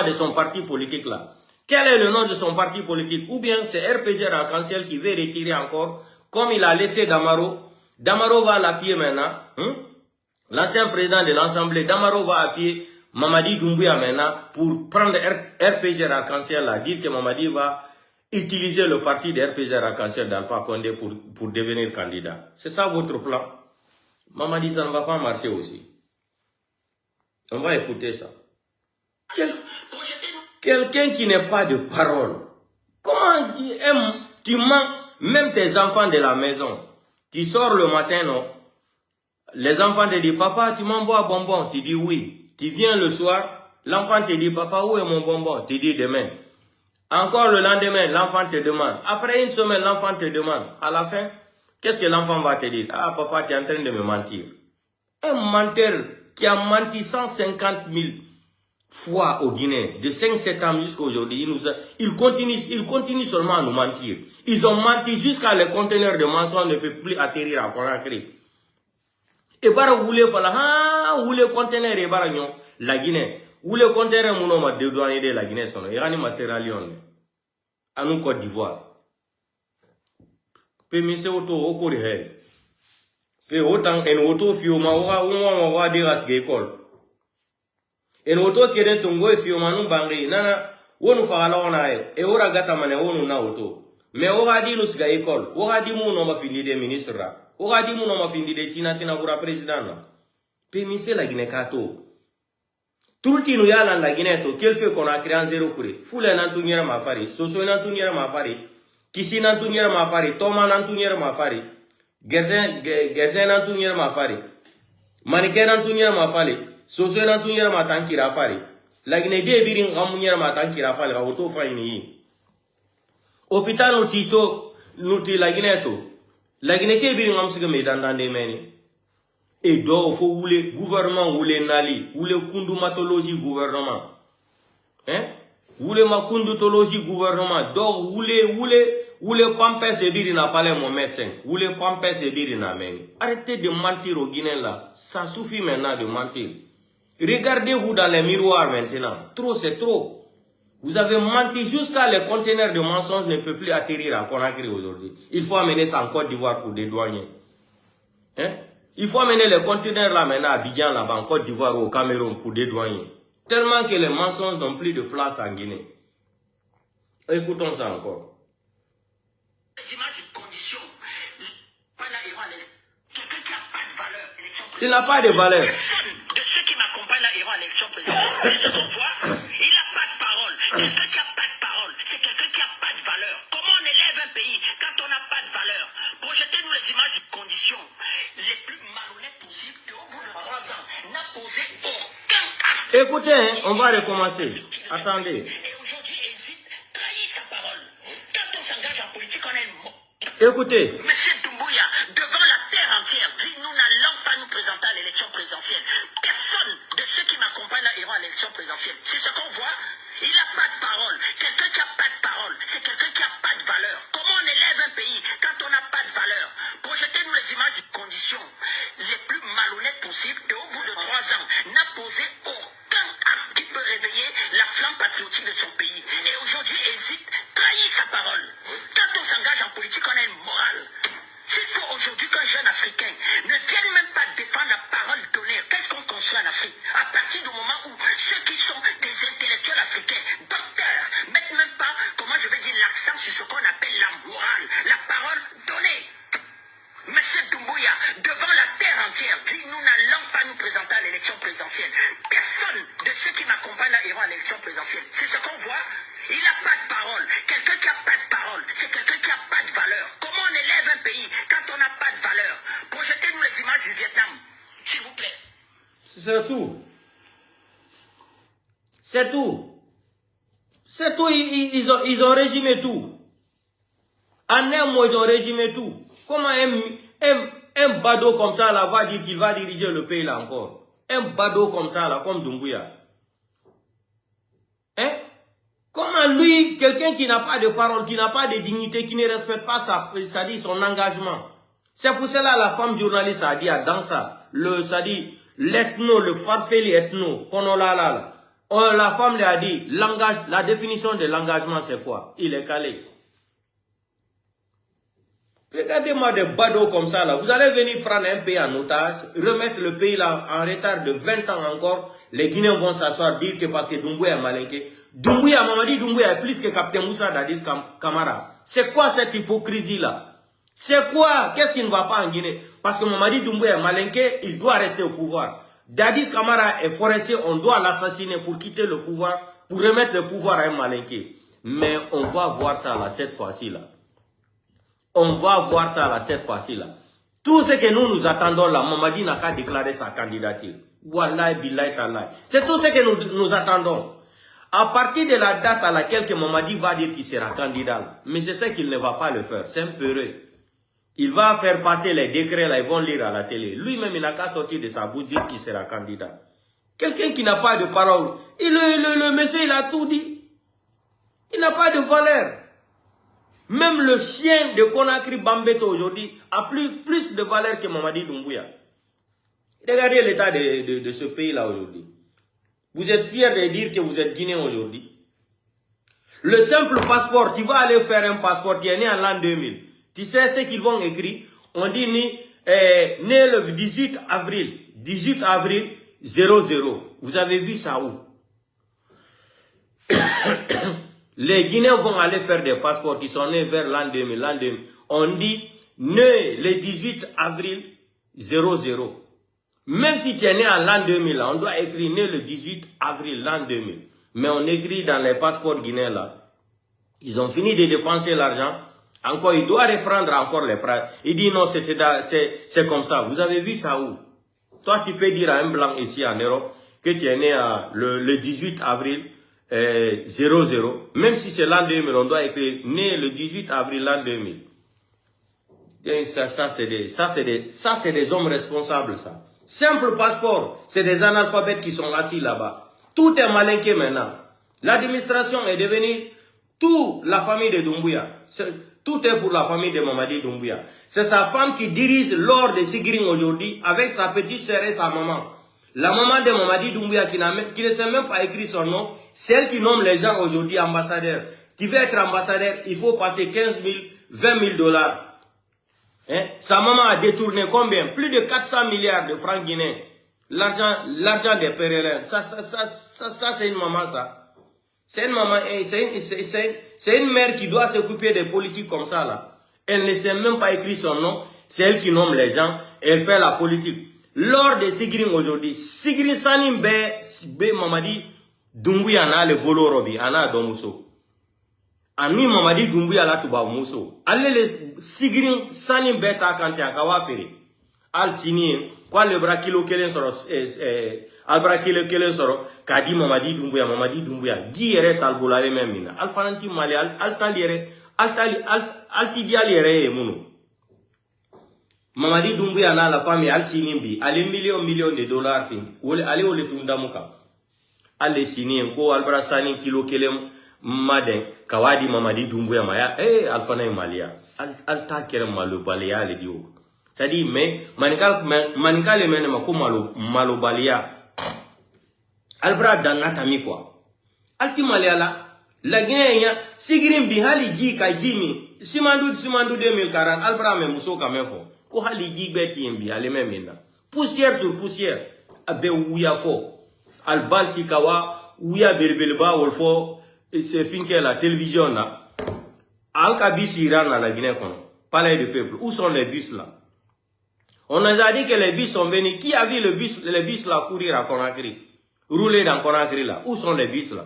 de son parti politique là? Quel est le nom de son parti politique? Ou bien c'est RPG Arc-en-Ciel qui veut retirer encore, comme il a laissé Damaro. Damaro va l'appuyer maintenant. L'ancien président de l'Assemblée, Damaro va appuyer Mamadi Doumbouya maintenant pour prendre RPG Arc-en-Ciel là, dire que Mamadi va utiliser le parti de RPG Arc-en-Ciel d'Alpha Condé pour devenir candidat. C'est ça votre plan? Mamadi, ça ne va pas marcher aussi. On va écouter ça. Quelqu'un qui n'est pas de parole. Comment tu mens même tes enfants de la maison? Tu sors le matin, non? Les enfants te disent, papa, tu m'envoies un bonbon? Tu dis oui. Tu viens le soir, l'enfant te dit, papa, où est mon bonbon? Tu dis demain. Encore le lendemain, l'enfant te demande. Après une semaine, l'enfant te demande. À la fin, qu'est-ce que l'enfant va te dire? Ah, papa, tu es en train de me mentir. Un menteur qui a menti 150 000 fois au Guinée, de 5 septembre jusqu'à aujourd'hui, ils continuent seulement à nous mentir. Ils ont menti jusqu'à les conteneurs de mensonges ne peuvent plus atterrir à Conakry. Et bara vous voulez faire vous voulez conteneurs et bara la Guinée. Vous voulez conteneurs mon nom de douanier de la Guinée son. Irani ma Sierra Leone. À nous Côte d'Ivoire. Pe mise auto au cours de Pe autant en auto fioma wa de ras école. En auto keren tongo e fioma nu bangi nana wonu fala ona e ora gata mane wonu na auto. Mais ora di nous ga école. Ora di mu no ma fini de ministre ra. Ora di mu no ma fini de tina pour président na. Pe mise la Guinée kato. Turuti nu yala la Guinée to quel fait qu'on a créé en zéro kure. Fule nan tunyera ma fari, soso nan tunyera ma fari, kisi nan tunyera ma fari, toma nan tunyera ma fari, gerzen nan tunyera ma fari, manike nan tunyera ma fari, soso nan tunyera ma tankira fari. La Guinée de birin amunyera ma tankira fari, auto faini. Hôpital no tito nuti la Guinée to. La Guinée ke birin amsiga me dandande meni. Et donc, il faut le gouvernement ou les nali, ou le kundumatologie gouvernement. Hein? Ou le makundutologie gouvernement. Donc, ou le pampes et biri n'a pas mon médecin. Ou le pampes et biri n'a meni. Arrêtez de mentir au Guinée là. Ça suffit maintenant de mentir. Regardez-vous dans les miroirs maintenant. Trop, c'est trop. Vous avez menti jusqu'à les conteneurs de mensonges ne peuvent plus atterrir à Conakry aujourd'hui. Il faut amener ça en Côte d'Ivoire pour dédouaner. Hein? Il faut amener les conteneurs là maintenant à Abidjan, là-bas, en Côte d'Ivoire ou au Cameroun pour dédouaner. Tellement que les mensonges n'ont plus de place en Guinée. Écoutons ça encore. Il n'a pas de valeur. Personne de ceux qui m'accompagnent à l'élection présidentielle, c'est ce qu'on voit. Il n'a pas de parole. Quelqu'un qui n'a pas de parole, c'est quelqu'un qui n'a pas de valeur. Comment on élève un pays quand on n'a pas de valeur? Projetez-nous les images de conditions les plus malhonnêtes possibles et au bout de 3 ans, n'a posé aucun acte. Écoutez, hein, on va recommencer. Attendez. Et aujourd'hui, hésite, trahit sa parole. Quand on s'engage en politique, on est mort. Écoutez. Monsieur Doumbouya, devant la terre entière, dit nous n'allons pas nous présenter à l'élection présidentielle. Personne de ceux qui m'accompagnent iront à l'élection présidentielle. C'est ce qu'on voit. Il n'a pas de parole. Quelqu'un qui n'a pas de parole, c'est quelqu'un qui n'a pas de valeur. Comment on élève un pays quand on n'a pas de valeur? Projetez-nous les les images de conditions les plus malhonnêtes possibles et au bout de 3 ans, n'a posé aucun acte qui peut réveiller la flamme patriotique de son pays. Et aujourd'hui, hésite, trahit sa parole. Quand on s'engage en politique, on a une morale. C'est qu'aujourd'hui qu'un jeune Africain ne vienne même pas défendre la parole donnée. Qu'est-ce qu'on construit en Afrique? À partir du moment où ceux qui sont des intellectuels africains, docteurs, mettent même pas, comment je vais dire, l'accent sur ce qu'on appelle la morale, la parole donnée. Monsieur Doumbouya, devant la terre entière, dit nous n'allons pas nous présenter à l'élection présidentielle. Personne de ceux qui m'accompagnent là iront à l'élection présidentielle. C'est ce qu'on voit. Il n'a pas de parole. Quelqu'un qui n'a pas de parole, c'est quelqu'un qui n'a pas de valeur. Comment on élève un pays quand on n'a pas de valeur? Projetez-nous les images du Vietnam, s'il vous plaît. C'est tout. C'est tout. C'est tout. Ils ont régimé tout. En un mois, ils ont régimé tout. Comment un badaud comme ça là va dire qu'il va diriger le pays là encore? Un badaud comme ça là, comme Doumbouya. Hein? Comment lui, quelqu'un qui n'a pas de parole, qui n'a pas de dignité, qui ne respecte pas c'est-à-dire son engagement. C'est pour cela la femme journaliste a dit dans ça, c'est-à-dire l'ethno, le farfeli ethno, la femme lui a dit, la définition de l'engagement c'est quoi? Il est calé. Regardez-moi des badauds comme ça là, vous allez venir prendre un pays en otage, remettre le pays là en retard de 20 ans encore, les Guinéens vont s'asseoir, dire que parce que Doumbouya est malinqué. Doumbouya, Mamadi Doumbouya est plus que Capitaine Moussa Dadis Camara. C'est quoi cette hypocrisie là? C'est quoi? Qu'est-ce qui ne va pas en Guinée? Parce que Mamadi Doumbouya est malinqué, il doit rester au pouvoir. Dadis Camara est forestier, on doit l'assassiner pour quitter le pouvoir, pour remettre le pouvoir à un malinqué. Mais on va voir ça là, cette fois-ci là. On va voir ça là, cette fois-ci là. Tout ce que nous attendons là, Mamadi n'a qu'à déclarer sa candidature. Wallahi billahi tallahi. C'est tout ce que nous attendons. À partir de la date à laquelle que Mamadi va dire qu'il sera candidat, mais je sais qu'il ne va pas le faire, c'est un peureux. Il va faire passer les décrets là, ils vont lire à la télé. Lui-même, il n'a qu'à sortir de sa bouche dire qu'il sera candidat. Quelqu'un qui n'a pas de parole, le monsieur, il a tout dit. Il n'a pas de valeur. Même le chien de Conakry Bambeto aujourd'hui a plus de valeur que Mamadi Doumbouya. Regardez l'état de ce pays-là aujourd'hui. Vous êtes fiers de dire que vous êtes Guinéen aujourd'hui. Le simple passeport, tu vas aller faire un passeport, tu es né en l'an 2000. Tu sais ce qu'ils vont écrire? On dit né le 18 avril 00. Vous avez vu ça où? Les Guinéens vont aller faire des passeports qui sont nés vers l'an 2000. On dit né le 18 avril 00. Même si tu es né en l'an 2000, on doit écrire né le 18 avril l'an 2000. Mais on écrit dans les passeports guinéens là. Ils ont fini de dépenser l'argent. Encore, il doit reprendre encore les prêts. Il dit non, c'est comme ça. Vous avez vu ça où? Toi, tu peux dire à un blanc ici en Europe que tu es né le 18 avril 00. Même si c'est l'an 2000, on doit écrire né le 18 avril l'an 2000. Et ça c'est des hommes responsables, ça. Simple passeport, c'est des analphabètes qui sont assis là-bas. Tout est malinqué maintenant. L'administration est devenue toute la famille de Doumbouya. Tout est pour la famille de Mamadi Doumbouya. C'est sa femme qui dirige l'or de Sigring aujourd'hui avec sa petite sœur et sa maman. La maman de Mamadi Doumbouya qui ne sait même pas écrire son nom, c'est elle qui nomme les gens aujourd'hui ambassadeurs. Tu veux être ambassadeur, il faut passer 15 000, 20 000 dollars. Hein? Sa maman a détourné combien? Plus de 400 milliards de francs guinéens. L'argent des pèlerins. Ça c'est une maman, ça. C'est une maman, c'est une mère qui doit s'occuper des politiques comme ça, là. Elle ne sait même pas écrire son nom. C'est elle qui nomme les gens. Et elle fait la politique. Lors de Sigring aujourd'hui, Sigring Sanim Be Mamadi Doumbouya na le bolo robi, ana domuso. Ani Mamadi Doumbouya la tuba muso. Allez le Sigring Sanim Be ta kante akawa fere. Al signé, quoi le bras kilo kelen soro, al bras kilo kelen soro, kadi Mamadi Doumbouya, di yere talbolare memina. Al fananti mali, al ti diali yere munu. Mamadi Doumbouya na la famille al sinimbi, ale millions de dollars fin, ale ole tundamuka. Ale signé, ko al bras sani kilo kelen maden, kawadi Mamadi Doumbouya maya, al fanay malia, al ta kere malu balea le dio. C'est-à-dire, mais, manika le mène ma ko malo balia. Albra dans natami quoi. Altimaliala, la Guinée, Sigirim bihali ji ka jimi, Simandu 2040, Albra me muso ka mefo. Ko hali ji beti mbi, ale me mena. Poussière sur poussière, abe ouya fo. Albal sikawa, ouya belbelba wolfo, c'est fin que la télévision là. Al-Kabis Iran à la Guinée, palais du peuple. Où sont les bus là? On nous a dit que les bus sont venus. Qui a vu les bus là courir à Conakry? Rouler dans Conakry là. Où sont les bus là?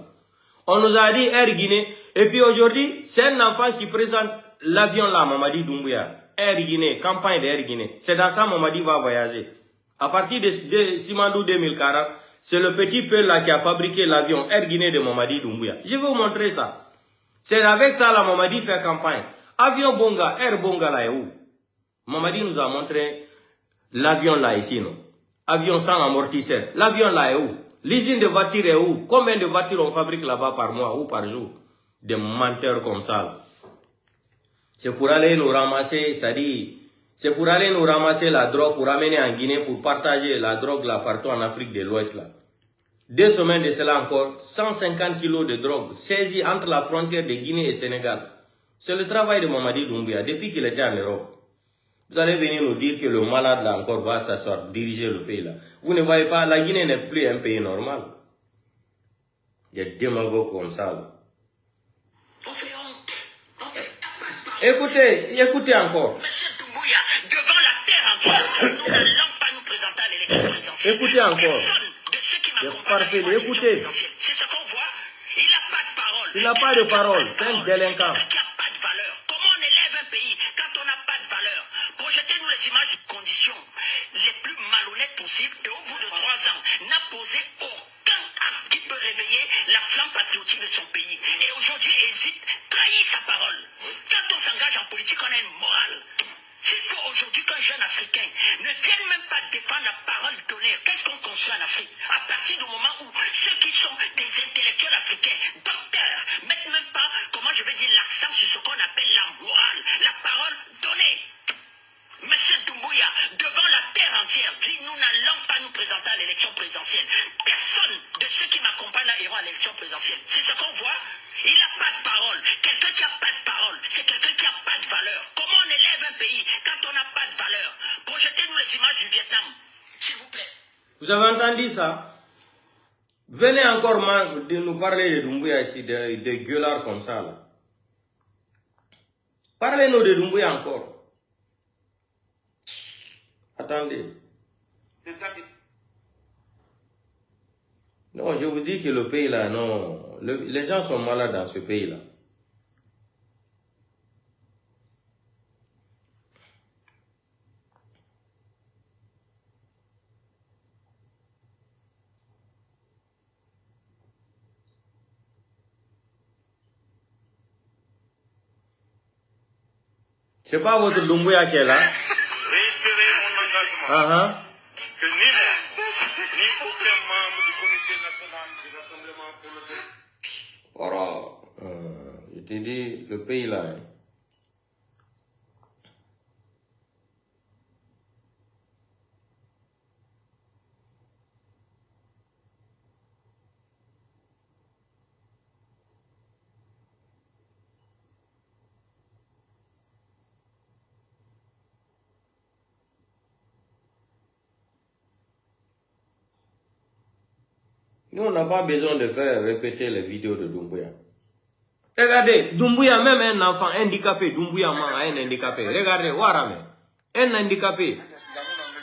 On nous a dit Air Guinée. Et puis aujourd'hui, c'est un enfant qui présente l'avion là, Mamadi Doumbouya. Air Guinée, campagne d'Air Guinée. C'est dans ça Mamadi va voyager. À partir de Simandou 2040, c'est le petit peu là qui a fabriqué l'avion Air Guinée de Mamadi Doumbouya. Je vais vous montrer ça. C'est avec ça la Mamadi fait campagne. Avion Bonga, Air Bonga là est où? Mamadi nous a montré l'avion là ici, non? Avion sans amortisseur. L'avion là est où? L'usine de voitures est où? Combien de voitures on fabrique là-bas par mois ou par jour? Des menteurs comme ça. C'est pour aller nous ramasser, c'est-à-dire, c'est pour aller nous ramasser la drogue, pour amener en Guinée, pour partager la drogue là partout en Afrique de l'Ouest là. 2 semaines de cela encore, 150 kilos de drogue saisis entre la frontière de Guinée et Sénégal. C'est le travail de Mamadi Doumbouya depuis qu'il était en Europe. Vous allez venir nous dire que le malade là encore va s'asseoir, diriger le pays là. Vous ne voyez pas, la Guinée n'est plus un pays normal. Il y a des démagogues comme ça là. On fait honte. Écoutez encore. Monsieur Doumbouya, devant la terre entière, nous n'allons pas nous présenter à l'élection présidentielle. Écoutez encore. Personne de ceux qui m'accompagnent Écoutez. C'est ce qu'on voit. Il n'a pas de parole. Il n'a pas de parole. C'est un délinquant. Quelqu'un qui n'a pas de valeur. Comment on élève un pays quand on n'a pas de valeur? Projetez-nous les images de conditions les plus malhonnêtes possibles et au bout de 3 ans, n'a posé aucun acte qui peut réveiller la flamme patriotique de son pays. Et aujourd'hui, hésite, trahit sa parole. Quand on s'engage en politique, on a une morale. S'il faut aujourd'hui qu'un jeune Africain ne vienne même pas défendre la parole donnée, qu'est-ce qu'on construit en Afrique? À partir du moment où ceux qui sont des intellectuels africains, docteurs, mettent même pas, comment je vais dire, l'accent sur ce qu'on appelle la morale, la parole donnée. Monsieur Doumbouya, devant la terre entière, dit nous n'allons pas nous présenter à l'élection présidentielle. Personne de ceux qui m'accompagnent là iront à l'élection présidentielle. C'est ce qu'on voit. Il n'a pas de parole. Quelqu'un qui n'a pas de parole, c'est quelqu'un qui n'a pas de valeur. Comment on élève un pays quand on n'a pas de valeur? Projetez-nous les images du Vietnam, s'il vous plaît. Vous avez entendu ça? Venez encore de nous parler de Doumbouya ici, de gueulards comme ça là. Parlez-nous de Doumbouya encore. Attendez. Non, je vous dis que le pays là, non. Les gens sont malades dans ce pays là. C'est pas votre Doumbouya qui est là. Réitérer mon engagement que ni moi, ni aucun membre du comité national du rassemblement pour le Voilà. Je te dis, le pays là. Hein. Nous, on n'a pas besoin de faire répéter les vidéos de Doumbouya. Regardez, Doumbouya, même un enfant handicapé, Doumbouya a un handicapé. Regardez, Warame, un handicapé.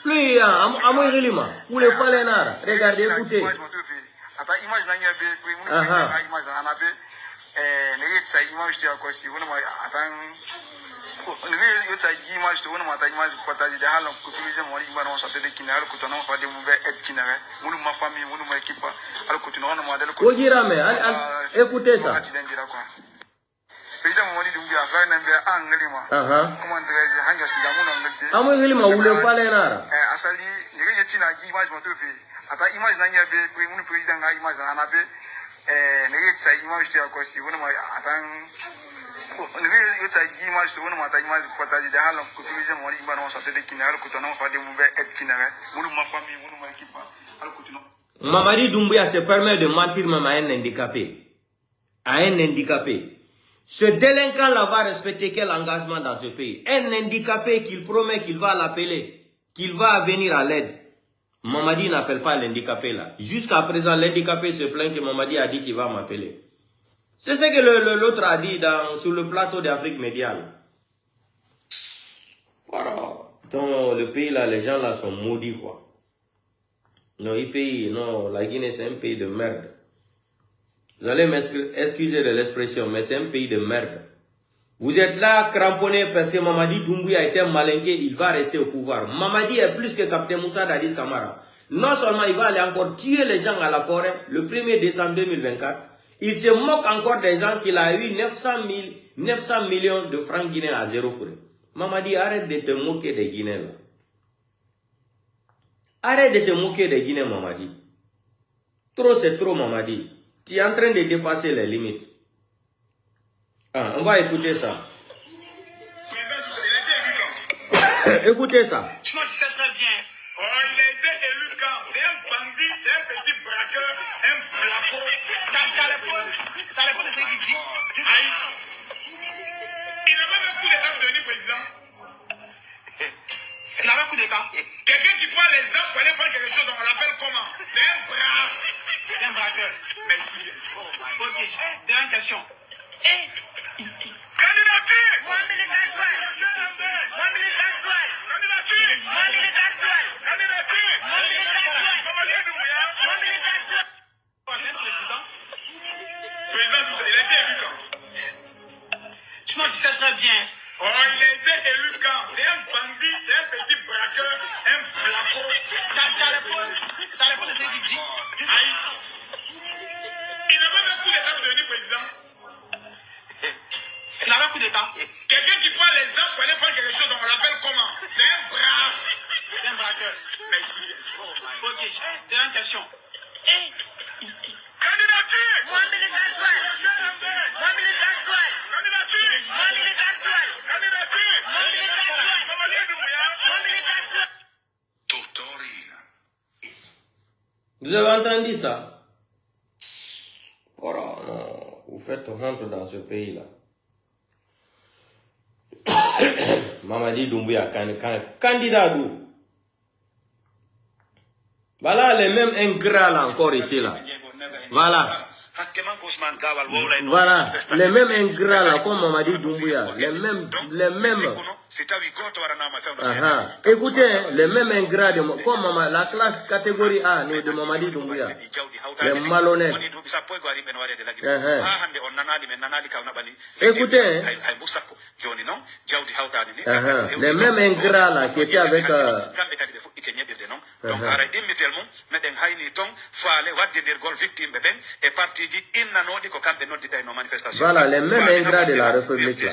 Lui, vous le fallait nara. Regardez, écoutez. Écoutez ça. Yo sa image to wona mata image partage de halan ko tuije mo ni bana sa de kinal ko to no fa de mu be et kinare munu ma famille munu ma équipe al ko tuno Mamadi Doumbouya se permet de mentir même à un handicapé. À un handicapé. Ce délinquant-là va respecter quel engagement dans ce pays? Un handicapé qu'il promet qu'il va l'appeler, qu'il va venir à l'aide. Mamadi n'appelle pas l'handicapé là. Jusqu'à présent, l'handicapé se plaint que Mamadi a dit qu'il va m'appeler. C'est ce que l'autre a dit sur le plateau d'Afrique médiale. Voilà. Dans le pays là, les gens là sont maudits quoi. Non, la Guinée c'est un pays de merde. Vous allez m'excuser de l'expression, mais c'est un pays de merde. Vous êtes là cramponné parce que Mamadi Doumbouya a été malinqué, il va rester au pouvoir. Mamadi est plus que Captain Moussa Dadis Camara. Non seulement il va aller encore tuer les gens à la forêt le 1er décembre 2024, il se moque encore des gens qu'il a eu 900 millions de francs guinéens à zéro pour eux. Mamadi, arrête de te moquer des Guinéens là. Arrête de te moquer des Guinéens, Mamadi. Trop, c'est trop, Mamadi. Tu es en train de dépasser les limites. Ah, on va écouter ça. Écoutez ça. Sinon, tu sais très bien. Oh, il a été élu quand? C'est un bandit, c'est un petit braqueur, un placo. T'as répondu de ce qu'il dit? Aïe. Il a même un coup d'état de devenir président. Il avait un coup d'état. Quelqu'un qui prend les armes pour aller prendre quelque chose, on l'appelle comment? C'est un bras. C'est un braqueur. Merci. Ok, dernière question. Candidature! Président, il a été élu quand? Sinon, tu sais très bien. Oh, il a été élu quand? C'est un bandit, c'est un petit braqueur, un placo. T'as répondu de ce qu'il dit? Aïe. Il n'a même un coup d'état de devenir président. Il avait un coup d'état. Quelqu'un qui prend les armes pour aller prendre quelque chose, on l'appelle comment? C'est un bras. C'est un braqueur. Merci. Ok, dernière question. Candidature! Vous avez entendu ça? Voilà, non. Vous faites honte dans ce pays-là. Mamadi Doumbouya, candidat d'où? Voilà les mêmes ingrats là encore ici là. Voilà. Voilà, les mêmes ingrats là comme Mamadi Doumbouya, les mêmes. Écoutez, les mêmes ingrats comme la classe catégorie A de Mamadi Doumbouya, les malhonnêtes. Écoutez, les mêmes ingrats là qui étaient avec voilà, les mêmes ingrats de la République là.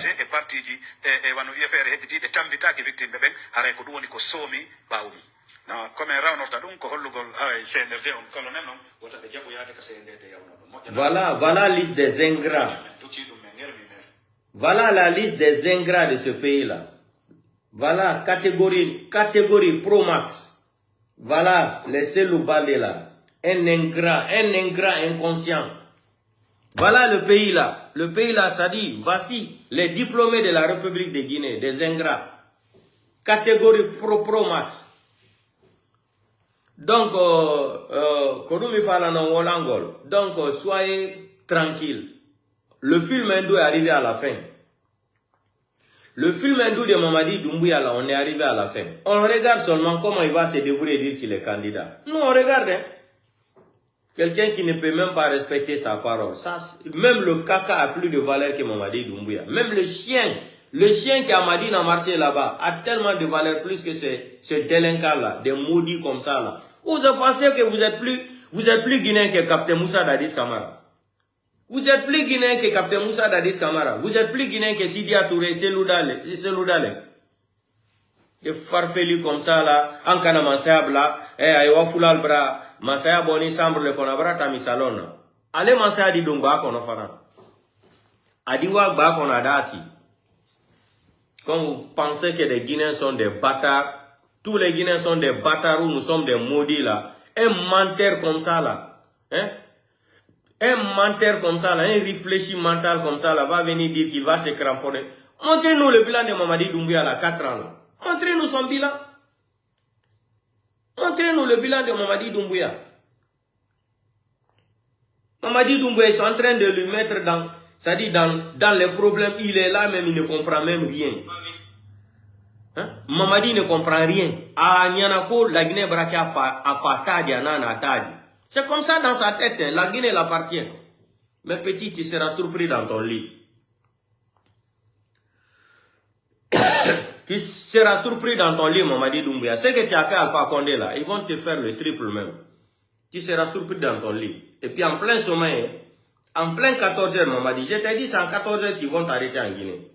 Voilà la liste des ingrats. Voilà la liste des ingrats de ce pays-là. Voilà, catégorie Pro Max. Voilà, les Seloubalé là. Un ingrat inconscient. Voilà le pays là. Le pays là, ça dit, voici les diplômés de la République de Guinée, des ingrats. Catégorie Pro Max. Donc, donc, soyez tranquille. Le film hindou est arrivé à la fin. Le film hindou de Mamadi Doumbouya, là, on est arrivé à la fin. On regarde seulement comment il va se débrouiller et dire qu'il est candidat. Non, on regarde. Hein. Quelqu'un qui ne peut même pas respecter sa parole. Ça, même le caca a plus de valeur que Mamadi Doumbouya. Même le chien qui a Madine a marché là-bas, a tellement de valeur plus que ce délinquant-là, des maudits comme ça là. Vous pensez que vous êtes plus guinéen que Captain Moussa Dadis Camara. Vous êtes plus guinéen que Captain Moussa Dadis Camara. Vous êtes plus guinéen que Sidia Touré, Seloudale. Des farfelus comme ça là, en kana mansaya bla, aywa fulal bra, mansaya boni sambre le konabra tami salon. Allez mansaya di dongba kono fana. Adiwa Bakonadasi. Quand vous pensez que les Guinéens sont des bâtards, tous les Guinéens sont des bâtards ou nous sommes des maudits là. Un menteur comme ça là. Hein? Un menteur comme ça là, un réfléchi mental comme ça là, va venir dire qu'il va se cramponner. Montrez-nous le bilan de Mamadi Doumbouya là, 4 ans là. Montrez-nous son bilan. Montrez-nous le bilan de Mamadi Doumbouya. Mamadi Doumbouya, ils sont en train de lui mettre dans, c'est-à-dire dans les problèmes. Il est là même, il ne comprend même rien. Hein? Mamadi ne comprend rien. Ah, Nyanako, la Guinée braquée à Fatadi, à Nana Tadi. C'est comme ça dans sa tête, hein. La Guinée l'appartient. Mais petit, tu seras surpris dans ton lit. Tu seras surpris dans ton lit, Mamadi Doumbouya. Ce que tu as fait Alpha Condé là, ils vont te faire le triple même. Tu seras surpris dans ton lit. Et puis en plein sommeil, en plein 14h, Mamadi, je t'ai dit c'est en 14h qu'ils vont t'arrêter en Guinée.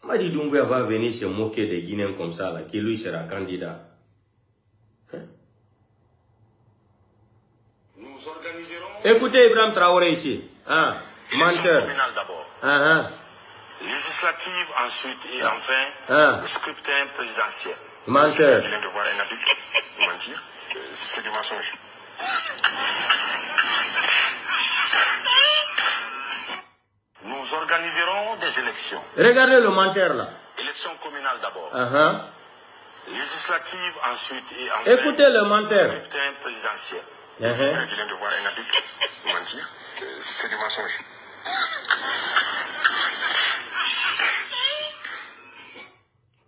Mamadi Doumbouya va venir se moquer des Guinéens comme ça, là, qui lui sera candidat. Hein? Nous organiserons... Écoutez Ibrahim Traoré ici. Hein? Menteur. D'abord. Législative ensuite et enfin le scrutin présidentiel. Menteur. Je viens de voir un adulte mentir. C'est du mensonge. Nous organiserons des élections. Regardez le menteur là. Élections communales d'abord. Législative ensuite et enfin écoutez le menteur. Le scrutin présidentiel. Je viens de voir un adulte mentir. C'est du mensonge.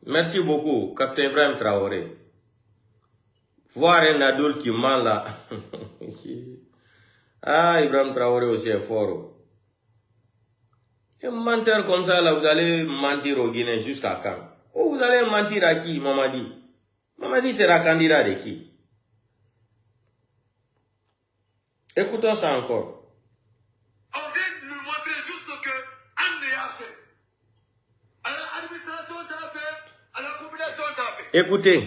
Merci beaucoup, Captain Ibrahim Traoré. Voir un adulte qui ment là. Ah, Ibrahim Traoré aussi est fort. Un menteur comme ça, là, vous allez mentir au Guinée jusqu'à quand? Ou vous allez mentir à qui, Mamadi? Mamadi sera candidat de qui? Écoutons ça encore. On vient de nous montrer juste que Anne a fait. À l'administration t'a fait, à la population t'a fait. Écoutez.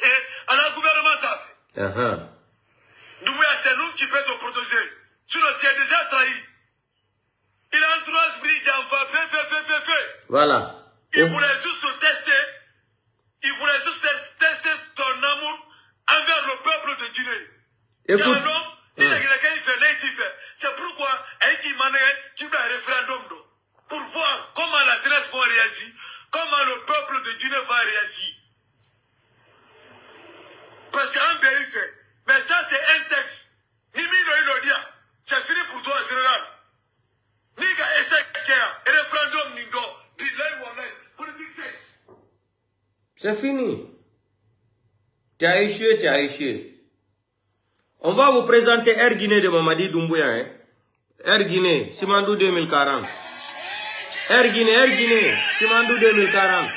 Et à la gouvernement t'a fait. Doumbouya, c'est nous qui peut te protéger. Sinon, tu es déjà trahi. Il a entourage brille d'enfants, fait. Voilà. Il voulait juste tester. Il voulait juste tester ton amour envers le peuple de Guinée. Écoute. C'est pourquoi il m'a dit un référendum pour voir comment la jeunesse va réagir, comment le peuple de Guinée va réagir. Parce qu'un pays fait. Mais ça, c'est un texte. C'est fini pour toi, général. C'est fini. Tu as échoué. On va vous présenter Air Guinée de Mamadi Doumbouya. Hein? Air Guinée, Simandou 2040. Air Guinée, Simandou 2040.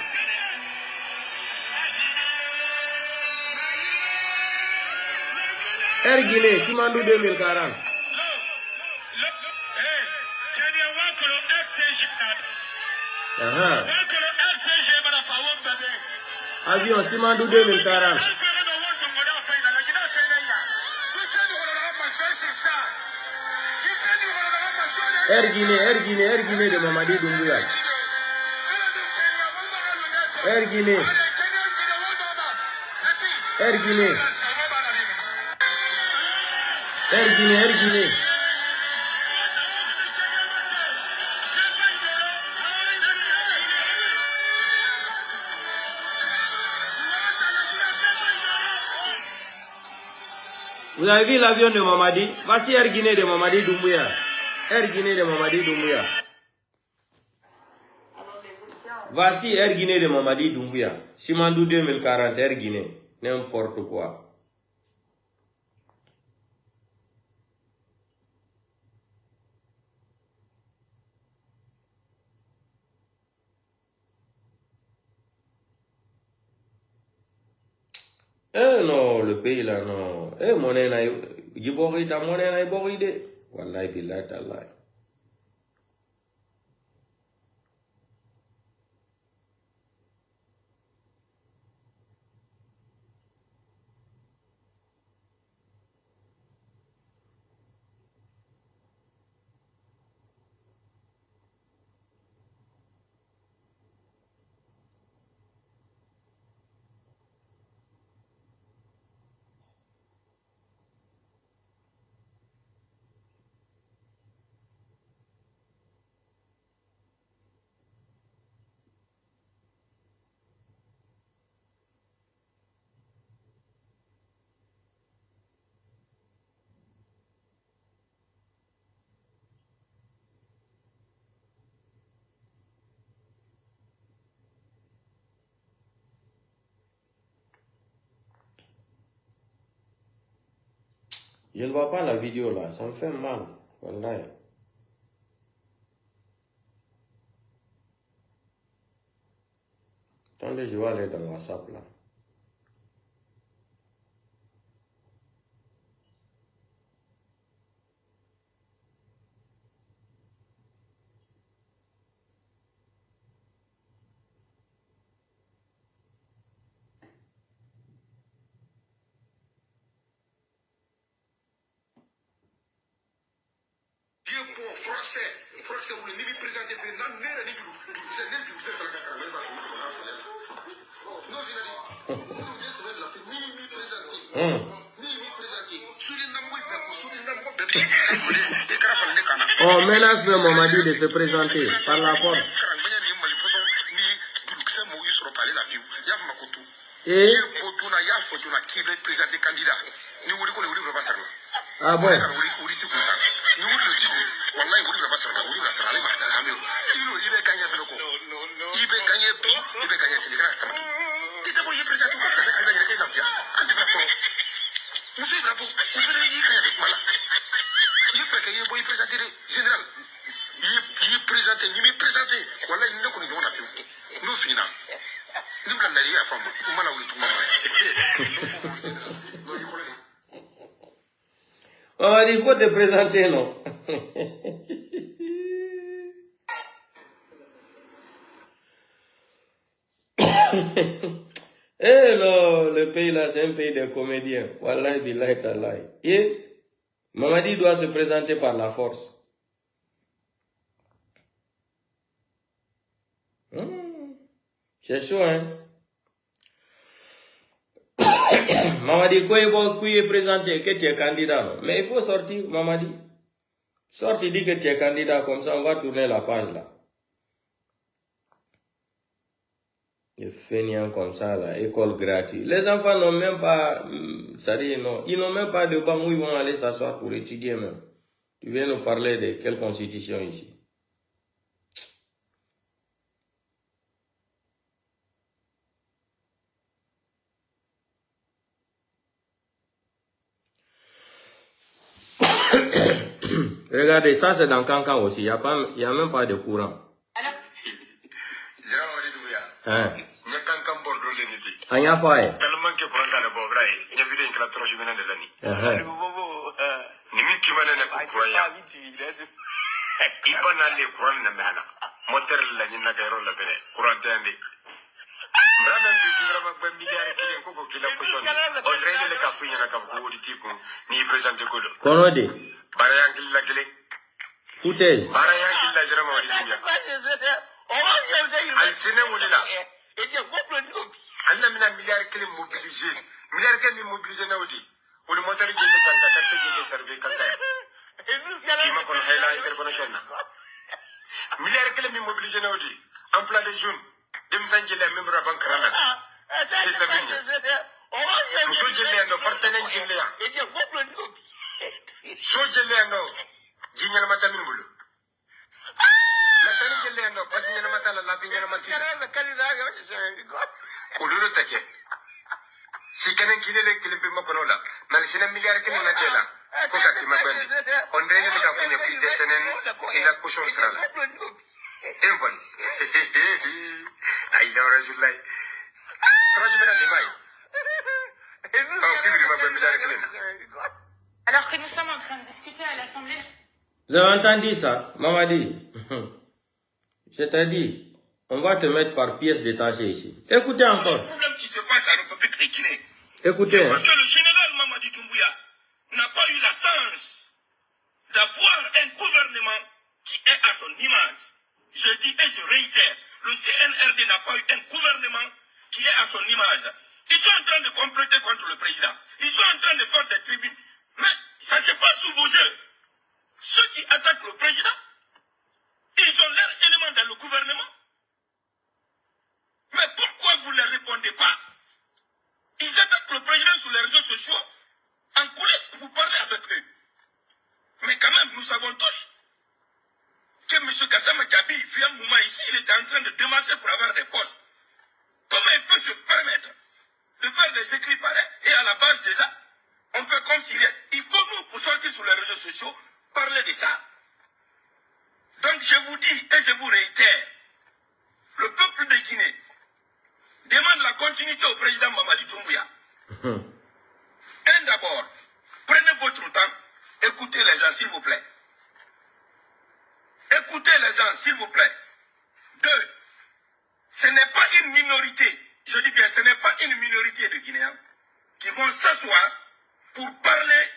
Air Guinée, Simandou 2040. Avion Simandou 2040. Air Guinée de Mamadi Doumbouya. Air Guinée. Vous avez vu l'avion de Mamadi? Voici Air Guinée de Mamadi Doumbouya. Voici Air Guinée de Mamadi Doumbouya. Simandou 2040, Air Guinée. N'importe quoi. Non, le pays là, non. Monnaie na yibori ta monnaie na yibori de. Wallahi billahi tallahi. Je ne vois pas la vidéo là, ça me fait mal. Wallahi. Attendez, je vais aller dans WhatsApp là. Français, vous ne présentez pas. On menace même Mamadi de se présenter par la force. Et ah bon? Oh, il faut te présenter, non? Eh non, le pays là, c'est un pays de comédiens. Wallahi billahi tallahi. Et Mamadi doit se présenter par la force. C'est chaud, hein? Mamadi, quoi est présenté, que tu es candidat, non? Mais il faut sortir, Mamadi. Sors, tu dis que tu es candidat, comme ça on va tourner la page là. Les fainéants comme ça, là, école gratuite. Les enfants n'ont même pas, ça dit non, ils n'ont même pas de banc où ils vont aller s'asseoir pour étudier même. Tu viens nous parler de quelle constitution ici? Regardez, ça c'est dans Cancan aussi, il n'y a même pas de courant. Hein? Il y a fait. Tellement que pour un bobra, il y a vu une classe trop chimène de l'année. Nimiki manana kukuraya. Ibana le kuran na mana. Moteur la nyina kairo la bene. Kuran tande. Brana mbi grama ba milliard kile koko kila kushon. Ondrele le kafunya na kafu ditiku ni presente kodo. Konode. Barayang kila kile. Footage. Barayang kila jarama wadi jinya. Al sene wulila. Anna mina milliard kile mobilisé. Milliard kile mobilisé na odi. Ou le moteur de Santa Carte de servi Kanda. Qui m'a connu la interconnexion. Milliard kile mobilisé na odi. Emploi des jeunes. Dem sanjele même raban krana. C'est terminé. Muso jelle no fartanen jelle ya. So jelle no. Jinyana mata min bulu. La tani jelle no pasinyana mata la finyana mati. Uluru take. Si kenen kilele kilimpe makonola. Malisina milliard kile na dela. Koka kimabandi. Ondrele le kafunya pi desenen ila kushon srala. Envol. Aïe, Rasulullah. Alors que nous sommes en train de discuter à l'Assemblée. Vous avez entendu ça, Mamadi? Je t'ai dit, on va te mettre par pièces détachées ici. Écoutez encore. Le problème qui se passe à la République est Guinée. Écoutez. Parce que le général Mamadi Doumbouya n'a pas eu la chance d'avoir un gouvernement qui est à son image. Je dis et je réitère, le CNRD n'a pas eu un gouvernement qui est à son image. Ils sont en train de comploter contre le président. Ils sont en train de faire des tribunes. Mais ça se passe sous vos yeux. Ceux qui attaquent le président, ils ont leurs éléments dans le gouvernement. Mais pourquoi vous ne leur répondez pas? Ils attaquent le président sur les réseaux sociaux. En coulisses, vous parlez avec eux. Mais quand même, nous savons tous que M. Gassama Diaby, via un moment ici, il était en train de démarcher pour avoir des postes. Comment il peut se permettre de faire des écrits pareils et à la base de ça, on fait comme s'il est. Il faut nous, pour sortir sur les réseaux sociaux, parler de ça. Donc je vous dis et je vous réitère, le peuple de Guinée demande la continuité au président Mamadi Doumbouya. Un d'abord, prenez votre temps, écoutez les gens s'il vous plaît. Écoutez les gens s'il vous plaît. Deux, ce n'est pas une minorité, je dis bien ce n'est pas une minorité de Guinéens qui vont s'asseoir pour parler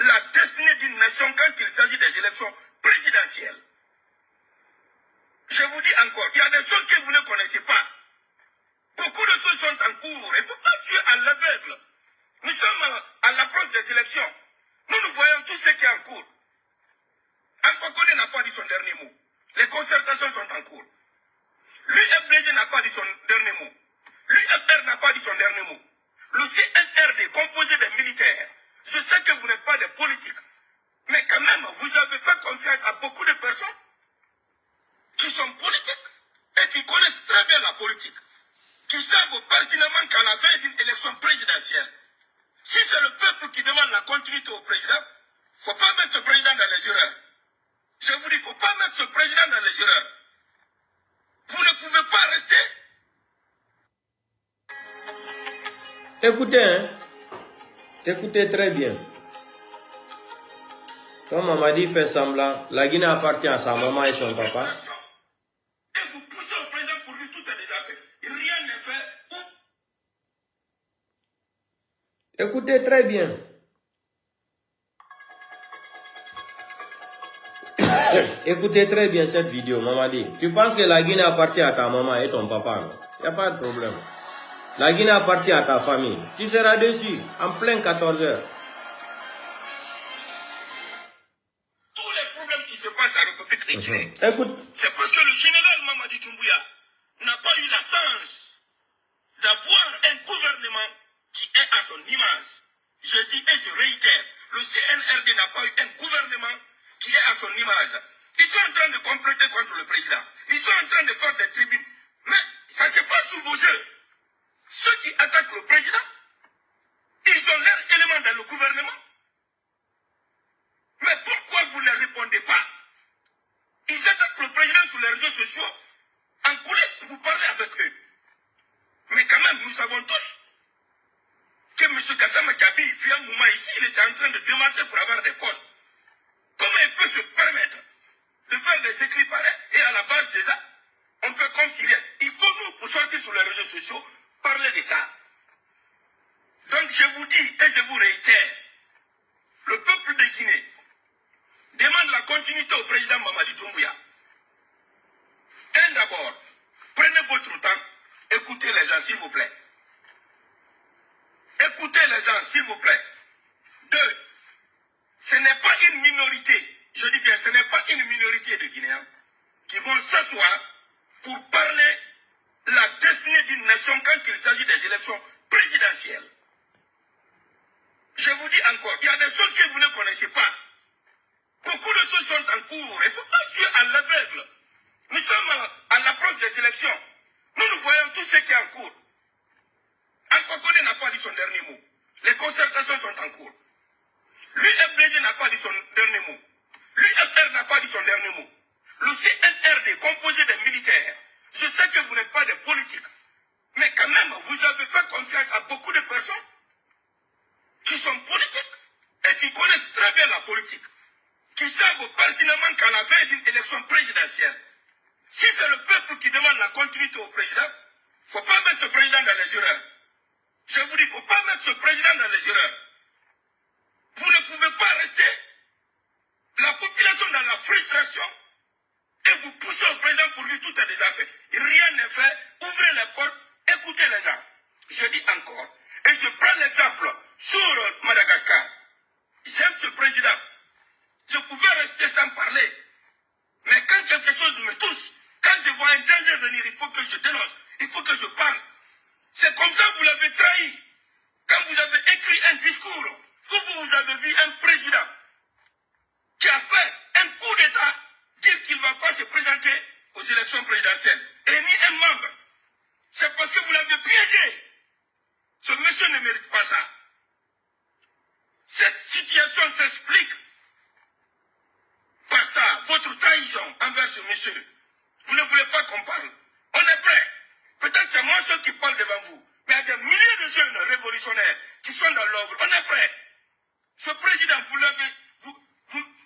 la destinée d'une nation quand il s'agit des élections présidentielles. Je vous dis encore, il y a des choses que vous ne connaissez pas. Beaucoup de choses sont en cours. Il ne faut pas jouer à l'aveugle. Nous sommes à l'approche des élections. Nous voyons tout ce qui est en cours. Alpha Condé n'a pas dit son dernier mot. Les concertations sont en cours. L'UFDG n'a pas dit son dernier mot. L'UFR n'a pas dit son dernier mot. Le CNRD, composé des militaires, je sais que vous n'êtes pas des politiques. Mais quand même, vous avez fait confiance à beaucoup de personnes qui sont politiques et qui connaissent très bien la politique, qui savent pertinemment qu'à la veille d'une élection présidentielle, si c'est le peuple qui demande la continuité au président, il ne faut pas mettre ce président dans les erreurs. Je vous dis, il ne faut pas mettre ce président dans les erreurs. Vous ne pouvez pas rester. Écoutez, hein. Écoutez très bien. Comme Mamadi fait semblant, la Guinée appartient à sa maman et son papa. Et vous poussez au président pour lui, tout est déjà fait. Rien n'est fait. Écoutez très bien. Écoutez très bien cette vidéo, Mamadi. Tu penses que la Guinée appartient à ta maman et ton papa? Il n'y a pas de problème. La Guinée appartient à ta famille. Tu seras dessus en plein 14 heures. Tous les problèmes qui se passent à la République de Guinée, Écoute. c'est parce que le général Mamadi Doumbouya n'a pas eu la chance d'avoir un gouvernement qui est à son image. Je dis et je réitère, le CNRD n'a pas eu un gouvernement qui est à son image. Ils sont en train de compléter contre le président. Ils sont en train de faire des tribunes. Mais ça se passe sous vos yeux. Ceux qui attaquent le président, ils ont leurs éléments dans le gouvernement. Mais pourquoi vous ne répondez pas? Ils attaquent le président sur les réseaux sociaux. En coulisses, vous parlez avec eux. Mais quand même, nous savons tous que M. Gassama Kabi, via un moment ici, il était en train de démarcher pour avoir des postes. Comment il peut se permettre de faire des écrits pareils et à la base de ça, on fait comme si rien. Il faut nous, pour sortir sur les réseaux sociaux, parler de ça. Donc je vous dis et je vous réitère, le peuple de Guinée demande la continuité au président Mamadi Doumbouya. Un d'abord, prenez votre temps, écoutez les gens s'il vous plaît. Écoutez les gens s'il vous plaît. Deux, ce n'est pas une minorité, je dis bien ce n'est pas une minorité de Guinéens qui vont s'asseoir pour parler la destinée d'une nation quand il s'agit des élections présidentielles. Je vous dis encore, il y a des choses que vous ne connaissez pas. Beaucoup de choses sont en cours. Il ne faut pas jouer à l'aveugle. Nous sommes à l'approche des élections. Nous voyons tout ce qui est en cours. Alpha Condé n'a pas dit son dernier mot. Les concertations sont en cours. L'UFDG n'a pas dit son dernier mot. L'UFR n'a pas dit son dernier mot. Le CNRD, composé des militaires, je sais que vous n'êtes pas des politiques. Mais quand même, vous avez fait confiance à beaucoup de personnes qui sont politiques et qui connaissent très bien la politique, qui savent pertinemment qu'à la veille d'une élection présidentielle, si c'est le peuple qui demande la continuité au président, il ne faut pas mettre ce président dans les erreurs. Je vous dis, il ne faut pas mettre ce président dans les erreurs. Vous ne pouvez pas rester la population dans la frustration et vous poussez au président pour lui tout est déjà fait. Rien n'est fait. Ouvrez les portes, écoutez les gens. Je dis encore, et je prends l'exemple sur Madagascar. J'aime ce président. Je pouvais rester sans parler. Mais quand quelque chose me touche, quand je vois un danger venir, il faut que je dénonce. Il faut que je parle. C'est comme ça que vous l'avez trahi. Quand vous avez écrit un discours, que vous avez vu un président qui a fait un coup d'État, dire qu'il ne va pas se présenter aux élections présidentielles, et ni un membre. C'est parce que vous l'avez piégé. Ce monsieur ne mérite pas ça. Cette situation s'explique par ça, votre trahison envers ce monsieur. Vous ne voulez pas qu'on parle. On est prêt. Peut-être c'est moi seul qui parle devant vous. Mais il y a des milliers de jeunes révolutionnaires qui sont dans l'ombre. On est prêt. Ce président, vous l'avez...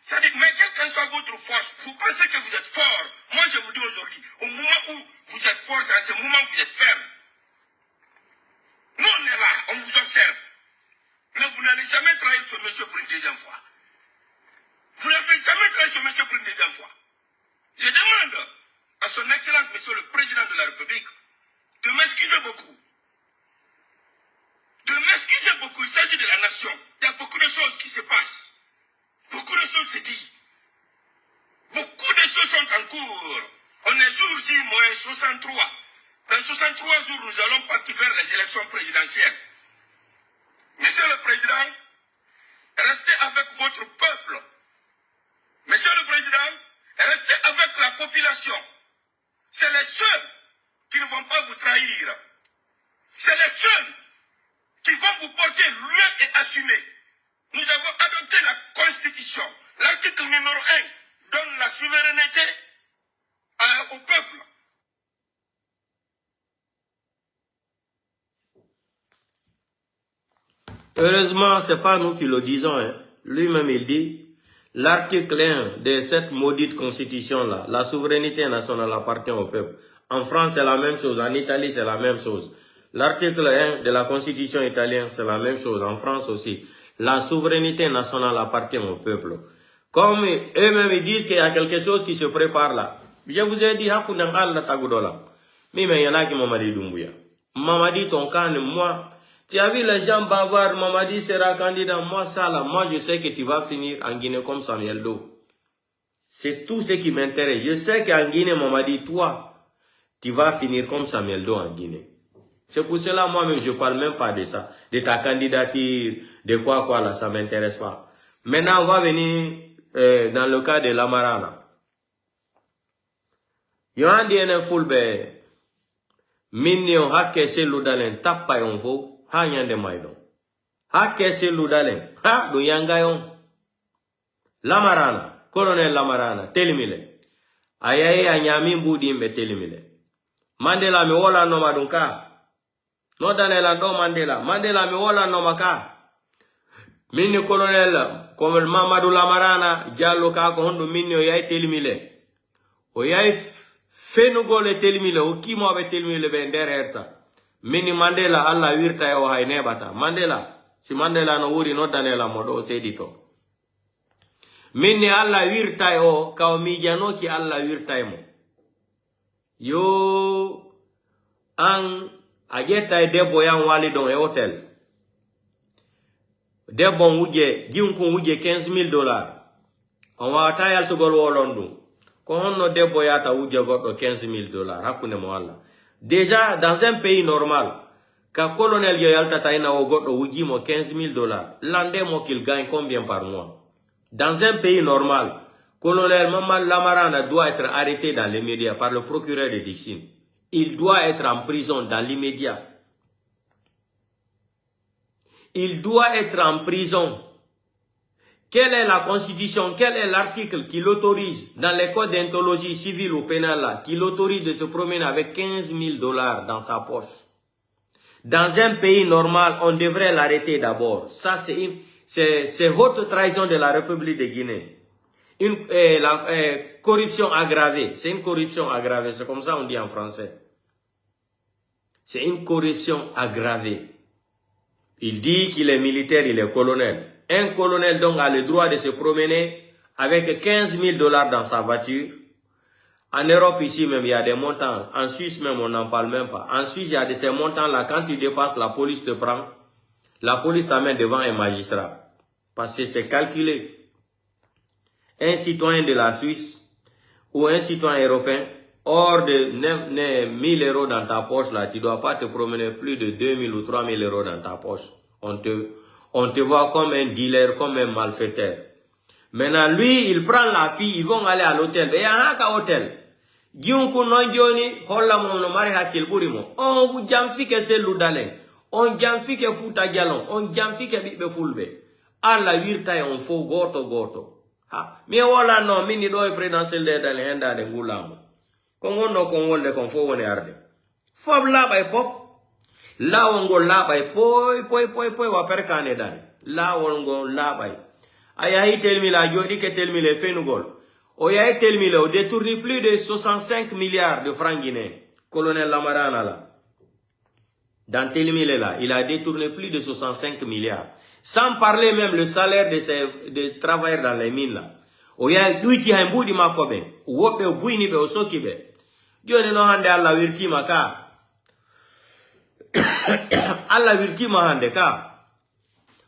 Ça dit, mais quelle que soit votre force, vous pensez que vous êtes fort. Moi, je vous dis aujourd'hui, au moment où vous êtes fort, c'est à ce moment où vous êtes ferme. Nous, on est là, on vous observe. Mais vous n'allez jamais trahir ce monsieur pour une deuxième fois. Vous n'avez jamais trahi ce monsieur pour une deuxième fois. Je demande à son Excellence, monsieur le Président de la République, de m'excuser beaucoup. De m'excuser beaucoup. Il s'agit de la nation. Il y a beaucoup de choses qui se passent. Beaucoup de choses se disent. Beaucoup de choses sont en cours. On est jour J-63. Dans 63 jours, nous allons partir vers les élections présidentielles. Monsieur le Président, restez avec votre peuple. Monsieur le Président, restez avec la population. C'est les seuls qui ne vont pas vous trahir. C'est les seuls qui vont vous porter loin et assumer. Nous avons adopté la Constitution. L'article numéro 1 donne la souveraineté au peuple. Heureusement, ce n'est pas nous qui le disons. Hein. Lui-même, il dit, l'article 1 de cette maudite constitution-là, la souveraineté nationale appartient au peuple. En France, c'est la même chose. En Italie, c'est la même chose. L'article 1 de la constitution italienne, c'est la même chose. En France aussi. La souveraineté nationale appartient au peuple. Comme eux-mêmes ils disent qu'il y a quelque chose qui se prépare là. Je vous ai dit, mais il y en a qui m'ont dit Doumbouya. Mamadi, ton can, moi, tu as vu les gens bavards, Mamadi sera candidat, moi ça là, moi je sais que tu vas finir en Guinée comme Samuel Doe. C'est tout ce qui m'intéresse. Je sais qu'en Guinée, Mamadi, toi, tu vas finir comme Samuel Doe en Guinée. C'est pour cela, moi-même, je ne parle même pas de ça. De ta candidature, de quoi là, ça ne m'intéresse pas. Maintenant, on va venir dans le cas de l'Amarana. Il y a un DNA full be. Minio ha kese ludalen tappa yon fo. Ha nyande maidon. Ha kese ludalen. Ha do yanga yon. L'Amarana. Colonel L'Amarana. Telimile. Ayaye anyami mbudi mbe telimile. Mandela mi wola no madunka. No danela do Mandela. Mandela mi wola no maka. Minni colonel comme Mamadou Lamarana Diallo ka ko hondo minni o yay telimile. O yay fenugo le telimile o kimo be telimile be der hersa. Minni Mandela alla wirta e o hay nebata. Mandela si Mandela no wuri no danela modo sedito. Minni alla wirta e o ka o mijano ki alla wirta e mo. Yo an ageta e debbo yan wali don e hotel. Debbo wuje jinkun wuje $15,000. On wa tayal to gol wolondu. Ko honno debbo yata wuje goddo $15,000 hakune mo alla. Déjà dans un pays normal, ka colonel yo yalta tayna o goddo wujimo $15,000, l'ande mo qu'il gagne combien par mois? Dans un pays normal, colonel Mamadou Lamarana doit être arrêté dans les médias par le procureur de Dixine. Il doit être en prison dans l'immédiat. Il doit être en prison. Quelle est la constitution, quel est l'article qui l'autorise dans les codes d'anthologie civile ou pénale qui l'autorise de se promener avec $15,000 dans sa poche? Dans un pays normal, on devrait l'arrêter d'abord. Ça, c'est haute trahison de la République de Guinée. La corruption aggravée. C'est une corruption aggravée. C'est comme ça on dit en français. C'est une corruption aggravée. Il dit qu'il est militaire, il est colonel. Un colonel donc a le droit de se promener avec $15,000 dans sa voiture. En Europe ici même, il y a des montants. En Suisse même, on n'en parle même pas. En Suisse, il y a de ces montants-là. Quand tu dépasses, la police te prend. La police t'amène devant un magistrat. Parce que c'est calculé. Un citoyen de la Suisse ou un citoyen européen, hors de 1 000 € dans ta poche, là, tu ne dois pas te promener plus de 2 000 ou 3 000 € dans ta poche. On te voit comme un dealer, comme un malfaiteur. Maintenant, lui, il prend la fille, ils vont aller à l'hôtel. Il y a un hôtel. On vous jamfi que c'est l'oudalen. On jamfi que fouta galon. On jamfi que bibe fulbe. alla wirta e on fo goto ha mi wala no mini do e présidentiel de dal henda de ngulamo ko ngonno ko wolde kon fo woni arde fob laba e pop lawol ngol laba e poy wa perkane dal lawol ngol laba e ayahi telmila jodi ke telmile fenugol o yahi telmile o détourné plus de 65 milliards de francs guinéens colonel Lamarana là dans telmile là il a détourné plus de 65 milliards sans parler même le salaire de travailleurs dans les mines là o yahi duiti hay mbudi makko be wobbe buyni be o soki be joni no hande alla wirtima ka alla wirtima hande ka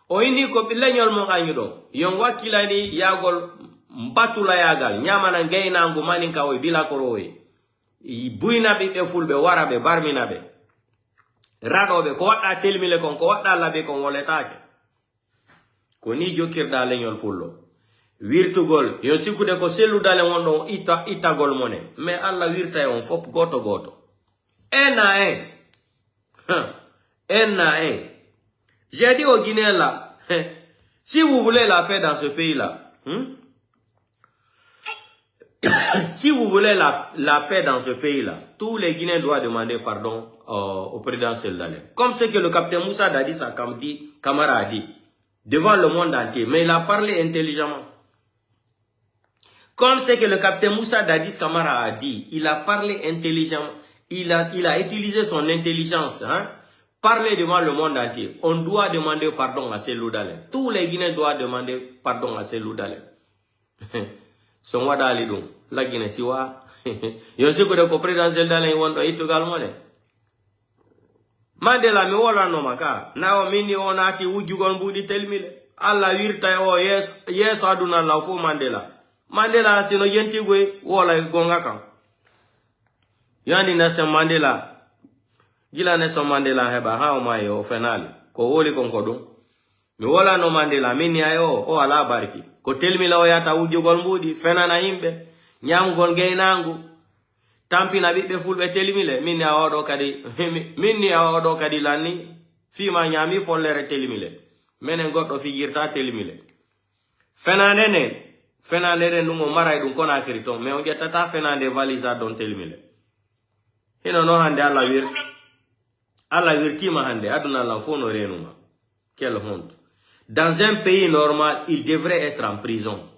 o indi ko leñol mo ganyudo yon wakilani yagol mbatula yagal nyamana gaynangu manin ka o bila korowe buyna be fulbe warabe barmina be radobe ko wadda telmile kon ko wadda labe kon woletake ko ni jokirda leñol pullo wirtugol yo sikude ko selu dale wondo itagol mone mais alla wirta e on fop goto un à un j'ai dit au Guinéens là si vous voulez la paix dans ce pays là si vous voulez la paix dans ce pays là tous les Guinéens doivent demander pardon au président Seldalé comme ce que le capitaine Moussa Dadis Camara a dit devant le monde entier mais il a parlé intelligemment. Comme ce que le capitaine Moussa Dadis Camara a dit, il a parlé intelligemment, il a utilisé son intelligence, hein, parler devant le monde entier. On doit demander pardon à Cellou Dalein. Tous les Guinéens doivent demander pardon à Cellou Dalein. Son wada alidon, la Guinée siwa. Yo se ko de ko président Dalein wondo itugal mone. Mandela mi wala no maka, na o mini onaki wujugol budi telmile. Alla wirta o yes aduna la fo Mandela. Mandela sino yenti gwe wala gonga kan yani Nelson Mandela gila Nelson Mandela heba ha o mayo finali ko woli kon ko dum mi wala no Mandela mini ayo o ala barki ko telmi la o yata wujugol mbudi fenana himbe nyamgol gaynangu tampina bibbe fulbe telmile minni awodo kadi lanni fima nyami follere telmile menen goddo figirta telmile fenande nungo maray dum kona kriton mais on jettata fenande valisa don telmile hino no hande alla wirtima hande aduna la fono renuma quelle honte dans un pays normal il devrait être en prison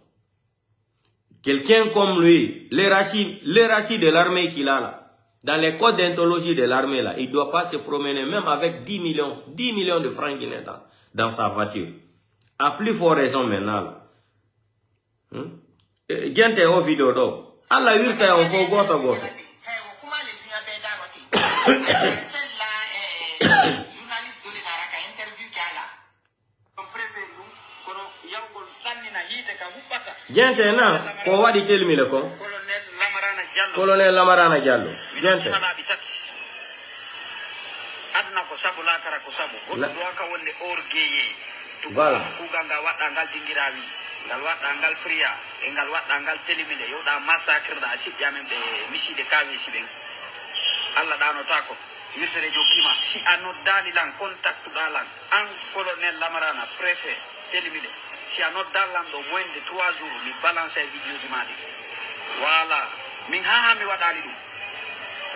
quelqu'un comme lui les rachis de l'armée qu'il a là dans les codes d'anthologie de l'armée là il doit pas se promener même avec 10 millions de francs guinéens dans sa voiture à plus forte raison maintenant là. Gente o video do alla wirta o fo goto gente na ko wadi telmile ko colonel Lamarana Diallo gente adna ko sabu la kara ko sabu do ka wonde orgueil voilà ku ganga wadda ngal dingirawi ngal wadda ngal fria e ngal wadda ngal telimile yoda massacre da sibbi amen be misi de kawi siben alla dano tako wirtere jokima si anno dali lan contact dalan an colonel Lamarana préfet telimile si anno dalan do moins de 3 jours mi balance vidéo di madi wala min ha mi wadali dum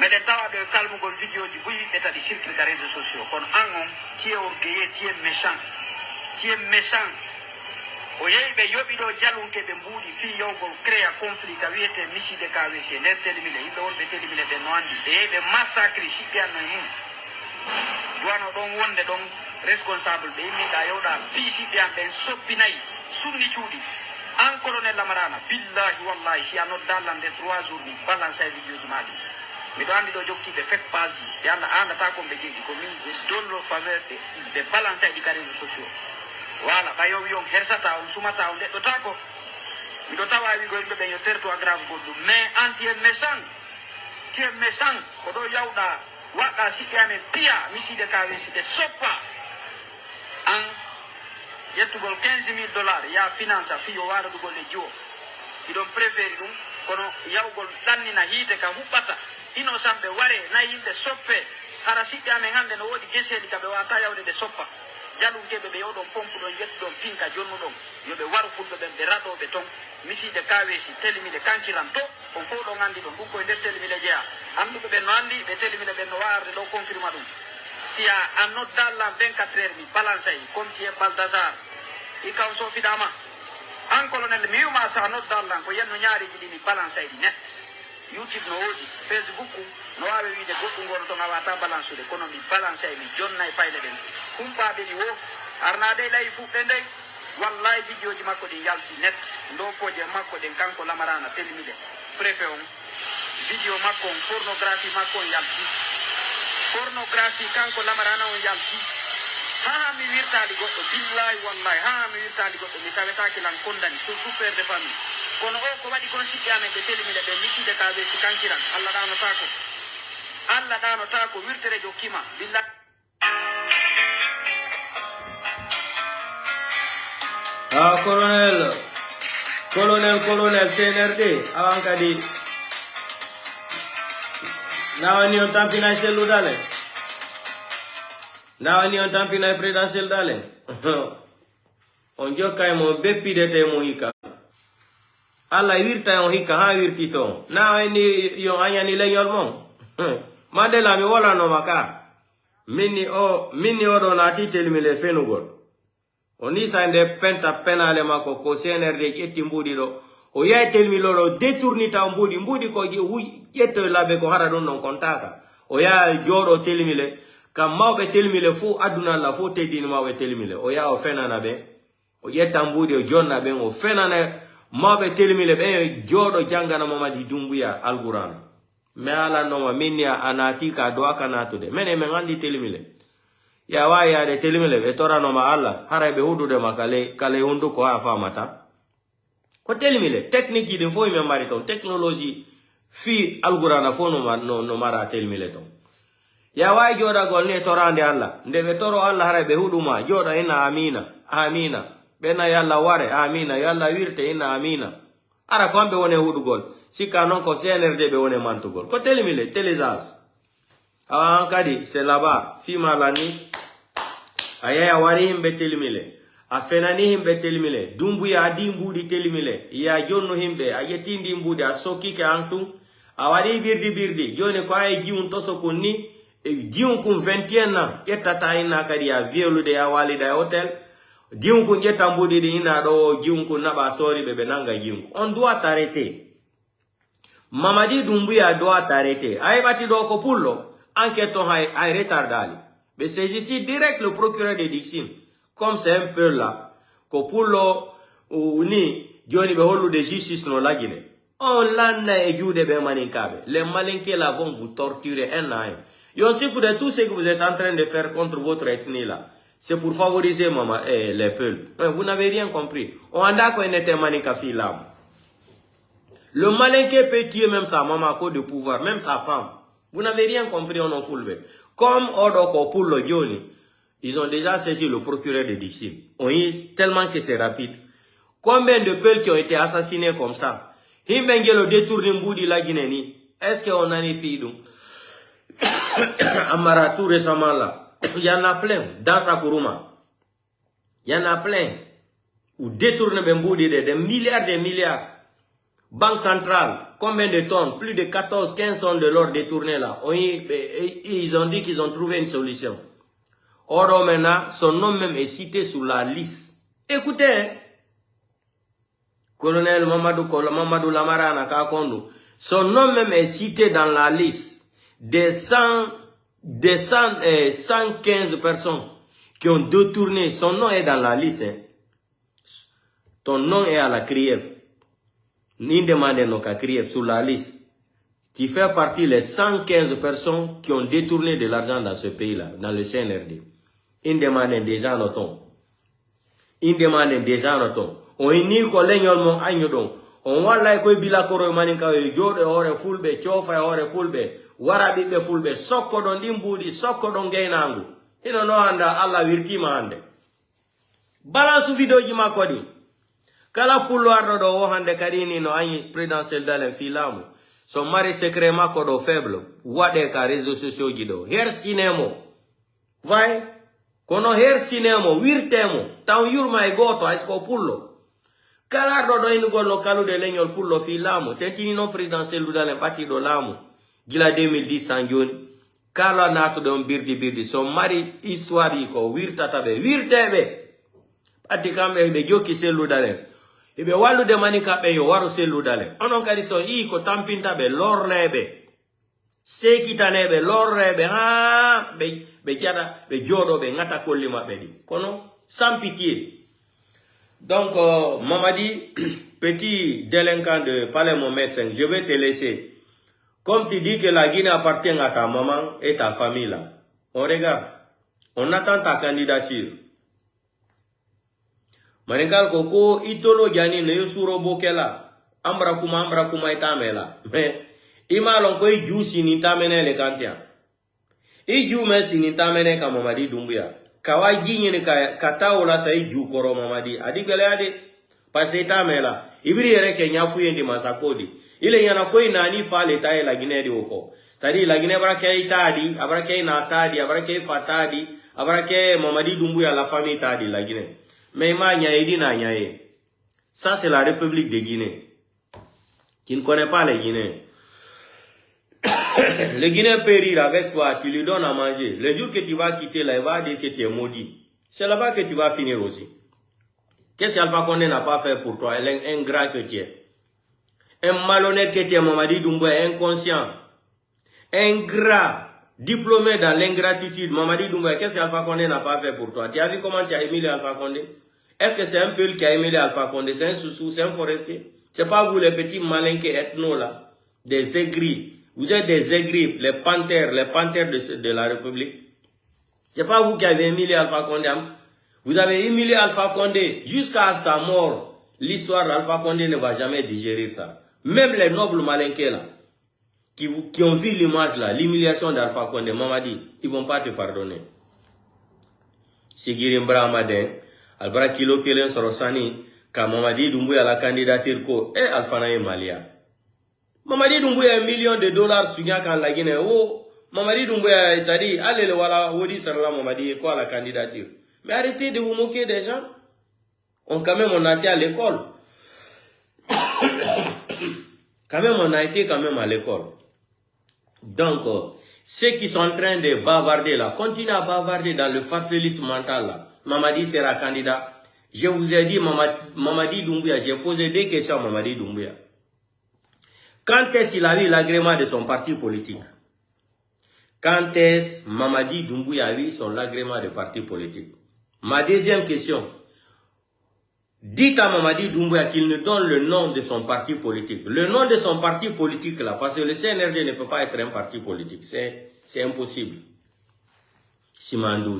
mede tawa de kalmugol vidéo di buyi beta di circuit des réseaux sociaux kon angom tie orgueil tie méchant o yeybe yobi do jalunke be mbudi fi yowgol créa conflit ka wiete misi de KWC nder telimile yimbe wonbe telimile be no andi be yeybe massacre sipianno mum duano don wonde don responsable be yimbe da yowda fi sipian ben soppinayi sunni ciudi an colonel Lamarana billahi wallahi si anno dalande 3 jours ni balance vidéo di madi mi do andi do jokkibe fek page yalla anda ta ko be jegi ko min je donno faveur de balance di réseaux sociaux wala bayo yon hersata on sumata on do tako mi do tawa wi goybe be yo terto grave goddu mais anti méchant ko do yawda wada sikame pia misi de KWC de soppa an yettugol $15,000 ya finance fi yo wara dugol le jo idon préféri dum kono yawgol dannina hite ka hubbata ino sambe ware na yimbe soppe hara sikame hande no wodi geseli ka be wata yawde de soppa jalum kebe be yodon pompe don yetti don pinka jonnu don yobe waru fulbe ben be rado be ton misi de kawesi telmi de kankiran to on fo do ngandi don ko nder telmi le jeya andu be no andi be telmi le ben no warde do confirma dum sia anno dalla 24 heures mi balance comme ti e Baldassar i kawso fidama an colonel mi ma sa no dalla ko yenno nyaari jidi mi balance di net YouTube no wodi Facebook no wawe wiide goɗɗum gono to ngawata balance de kono mi balance mi jonna e payle den kumpaɓe ɗi wo arnade lay fuɓɓe ndey wallahi vidéo ji makko ɗi yalti net ndofoje makko ɗen kanko lamarana telmide préfet on vidéo makko on pornographie makko on yalti pornographie kanko lamarana on yalti ha mi wirtali goɗɗo billahi wallahi ha mi wirtali goɗɗo mi tawetaki lan kondani surtout père de famille kono o ko waɗi kon sikki amen ɓe telmide ɓe miside ka weeti kankiran allah ɗanota ko wirtere jokkima billahi colonel CNRD awan kadi nawani on tampina sellu dale nawani on tampina présidentiel dale on jokkay mo beppidete mo hika alla wirta on hika ha wirti ton nawani yo anyani leñol mon mandela mi wala no maka minni o do nati telmi le fenugol oni sande penta penale mako ko CNRD jetti mbudi do o yay telmi lolo détournita mbudi ko jetto labe ko hara don non kontaka o ya jodo telmi le kam mawbe telmi le fu aduna la fu tedini mawbe telmi le o ya o fenana be o yetta mbudi o jonna be o fenana mawbe telmi le be jodo jangana mamadi dumbuya alquran me ala no ma minnia anati ka do aka natude mene me ngandi telmi le ya wa ya de telimele be tora no ma alla hara be hudu de makale kale hundu ko afa mata ko telimele technique din fo me mari ton technology fi algurana fo no mara telimele ton ya wa joda gol ne torande alla nde be toro alla hara be hudu ma joda ina amina bena yalla ware amina yalla wirte ina amina ara ko ambe woni hudu gol sika non ko CNRD be woni mantu gol ko telimele telezas awan kadi c'est là-bas fi malani ayaya wari himbe telimile afenani himbe telimile dumbu ya adi mbudi telimile ya jonno himbe ayetindi mbudi asoki ke antu awari birdi joni ko ay jiun toso kunni jiun kun 21 na yetta ina kadi ya violu de ya walida hotel jiun kun yetta mbudi di ina do jiun kun naba sori bebe nanga jiun on doit arrêter mamadi dumbu ya doit arrêter ay bati do ko pullo enquête on ay retardali. Mais c'est ici direct le procureur de Dixine. Comme c'est un peu là, que pour le ni Johnny Beholu de justice non la Guinée. On l'a et you de Bemanikabe. Les malinqués là vont vous torturer un à un. Et aussi pour tout ce que vous êtes en train de faire contre votre ethnie là. C'est pour favoriser maman les peuples. Vous n'avez rien compris. On a d'accord qu'on était manika là. Le malinqué peut tuer même sa maman à cause de pouvoir, même sa femme. Vous n'avez rien compris, on en fout le Comme Odoko pour le Johnny, ils ont déjà saisi le procureur de Dixine. On y tellement que c'est rapide. Combien de peuples qui ont été assassinés comme ça? Himbengelo détourne Mboudi la Guinée. Est-ce qu'on a des filles? Amara tout récemment là. Il y en a plein. Dans Sakuruma. Il y en a plein. Ou détourne Mboudi des milliards. Banque centrale, combien de tonnes? Plus de 14-15 tonnes de l'or détourné là. Ils ont dit qu'ils ont trouvé une solution. Or maintenant, son nom même est cité sur la liste. Écoutez, hein? Colonel Mamadou Lamarana Kakondo, son nom même est cité dans la liste des 115 personnes qui ont détourné. Son nom est dans la liste. Hein? Ton nom est à la CRIEF. Ni demande nos crier sur la liste. Qui fait partie des 115 personnes qui ont détourné de l'argent dans ce pays-là, dans le CNRD. Une demande déjà noton. Une demande déjà noton. On y ni ko leñol mon agnodon. On wala ko bila koro maninka jode ore fulbe chofa ore fulbe warabi be fulbe sokko don dimbudi sokko don gaynangu. Ino no anda alla wirtima ande. Balance video ji makodi. Kala pullo ardo do wo hande kadini no anyi présidentiel dalen filamu. Son mari secret makodo faible. Wade ka réseaux sociaux jido. Her sinemo. Vai. Kono her sinemo, wirtemo, tan yurma e goto, aisko pullo. Kala do inugol no kalu de leñol pullo fi lamu, tetini non présidentiel ludalen partido lamu, gila 2010 sanjoni. Kala nato de on birdi, son mari histoire ko wirtatabe, wirtebe. Pati kambe be joki se ludalen. Ibe walu de manika be yo waro se ludalen. Onon kadi so i ko tampinta be lorlebe. Sekitanebe lorrebe ha be kiata be jodo be ngata kollima be di kono sans pitié. Donc Mamadi petit délinquant de Palais mon médecin, je vais te laisser. Comme tu dis que la Guinée appartient à ta maman et ta famille là, on regarde, on attend ta candidature. Manikal koko itolo jani ne yusuro bokela ambra kuma itamela mais ima lon ko iju sini tamene le kantia iju me sini tamene ka Mamadi Doumbouya kawa jinyene ka taola sa iju koro Mamadi adi gele ade pase tamela ibiri yere ke nyafu yendi masakodi ile yana ko inani fale tae la Guinée de oko tadi la Guinée baraka itadi abaraka ina tadi abaraka fatadi abaraka Mamadi Doumbouya la famille tadi la Guinée mais ma nyaidi na nyae ça c'est la République de Guinée. Tu ne connais pas les Guinéens. Le Guinéen périr avec toi, tu lui donnes à manger. Le jour que tu vas quitter là, il va dire que tu es maudit. C'est là-bas que tu vas finir aussi. Qu'est-ce qu'Alpha Condé n'a pas fait pour toi? Ingrat que tu es. Un malhonnête que tu es, Mamadi Doumbouya, inconscient. Ingrat, diplômé dans l'ingratitude. Mamadi Doumbouya, qu'est-ce qu'Alpha Condé n'a pas fait pour toi? Tu as vu comment tu as émulé Alpha Condé? Est-ce que c'est un peul qui a émulé Alpha Condé? C'est un soussou, c'est un forestier? C'est pas vous les petits malins qui ethno là, des aigris. Vous êtes des aigris, les panthères de la République. C'est pas vous qui avez humilié Alpha Condé. Vous avez humilié Alpha Condé jusqu'à sa mort. L'histoire d'Alpha Condé ne va jamais digérer ça. Même les nobles malinqués là, qui ont vu l'image là, l'humiliation d'Alpha Condé, Mamadi, ils vont pas te pardonner. Sigirim Bramadin, Albra Kilo Kelen Sorosani, quand Mamadi Doumbouya la candidature ko, Alpha Naye Malia. Mamadi Doumbouya $1 million sur la Guinée. Oh, Mamadi Doumbouya, ça dit, allez le voilà, Wodi Sarla Mamadi, quoi la candidature. Mais arrêtez de vous moquer des gens. Quand même, on a été à l'école. Quand même, on a été à l'école. Donc, ceux qui sont en train de bavarder là, continuent à bavarder dans le farfelisme mental là. Mamadi sera candidat. Je vous ai dit, Mamadi Doumbouya, j'ai posé des questions à Mamadi Doumbouya. Quand est-ce qu'il a eu l'agrément de son parti politique? Quand est-ce Mamadi Doumbouya a eu son agrément de parti politique? Ma deuxième question. Dites à Mamadi Doumbouya qu'il nous donne le nom de son parti politique. Le nom de son parti politique là, parce que le CNRD ne peut pas être un parti politique. C'est impossible. Simandou.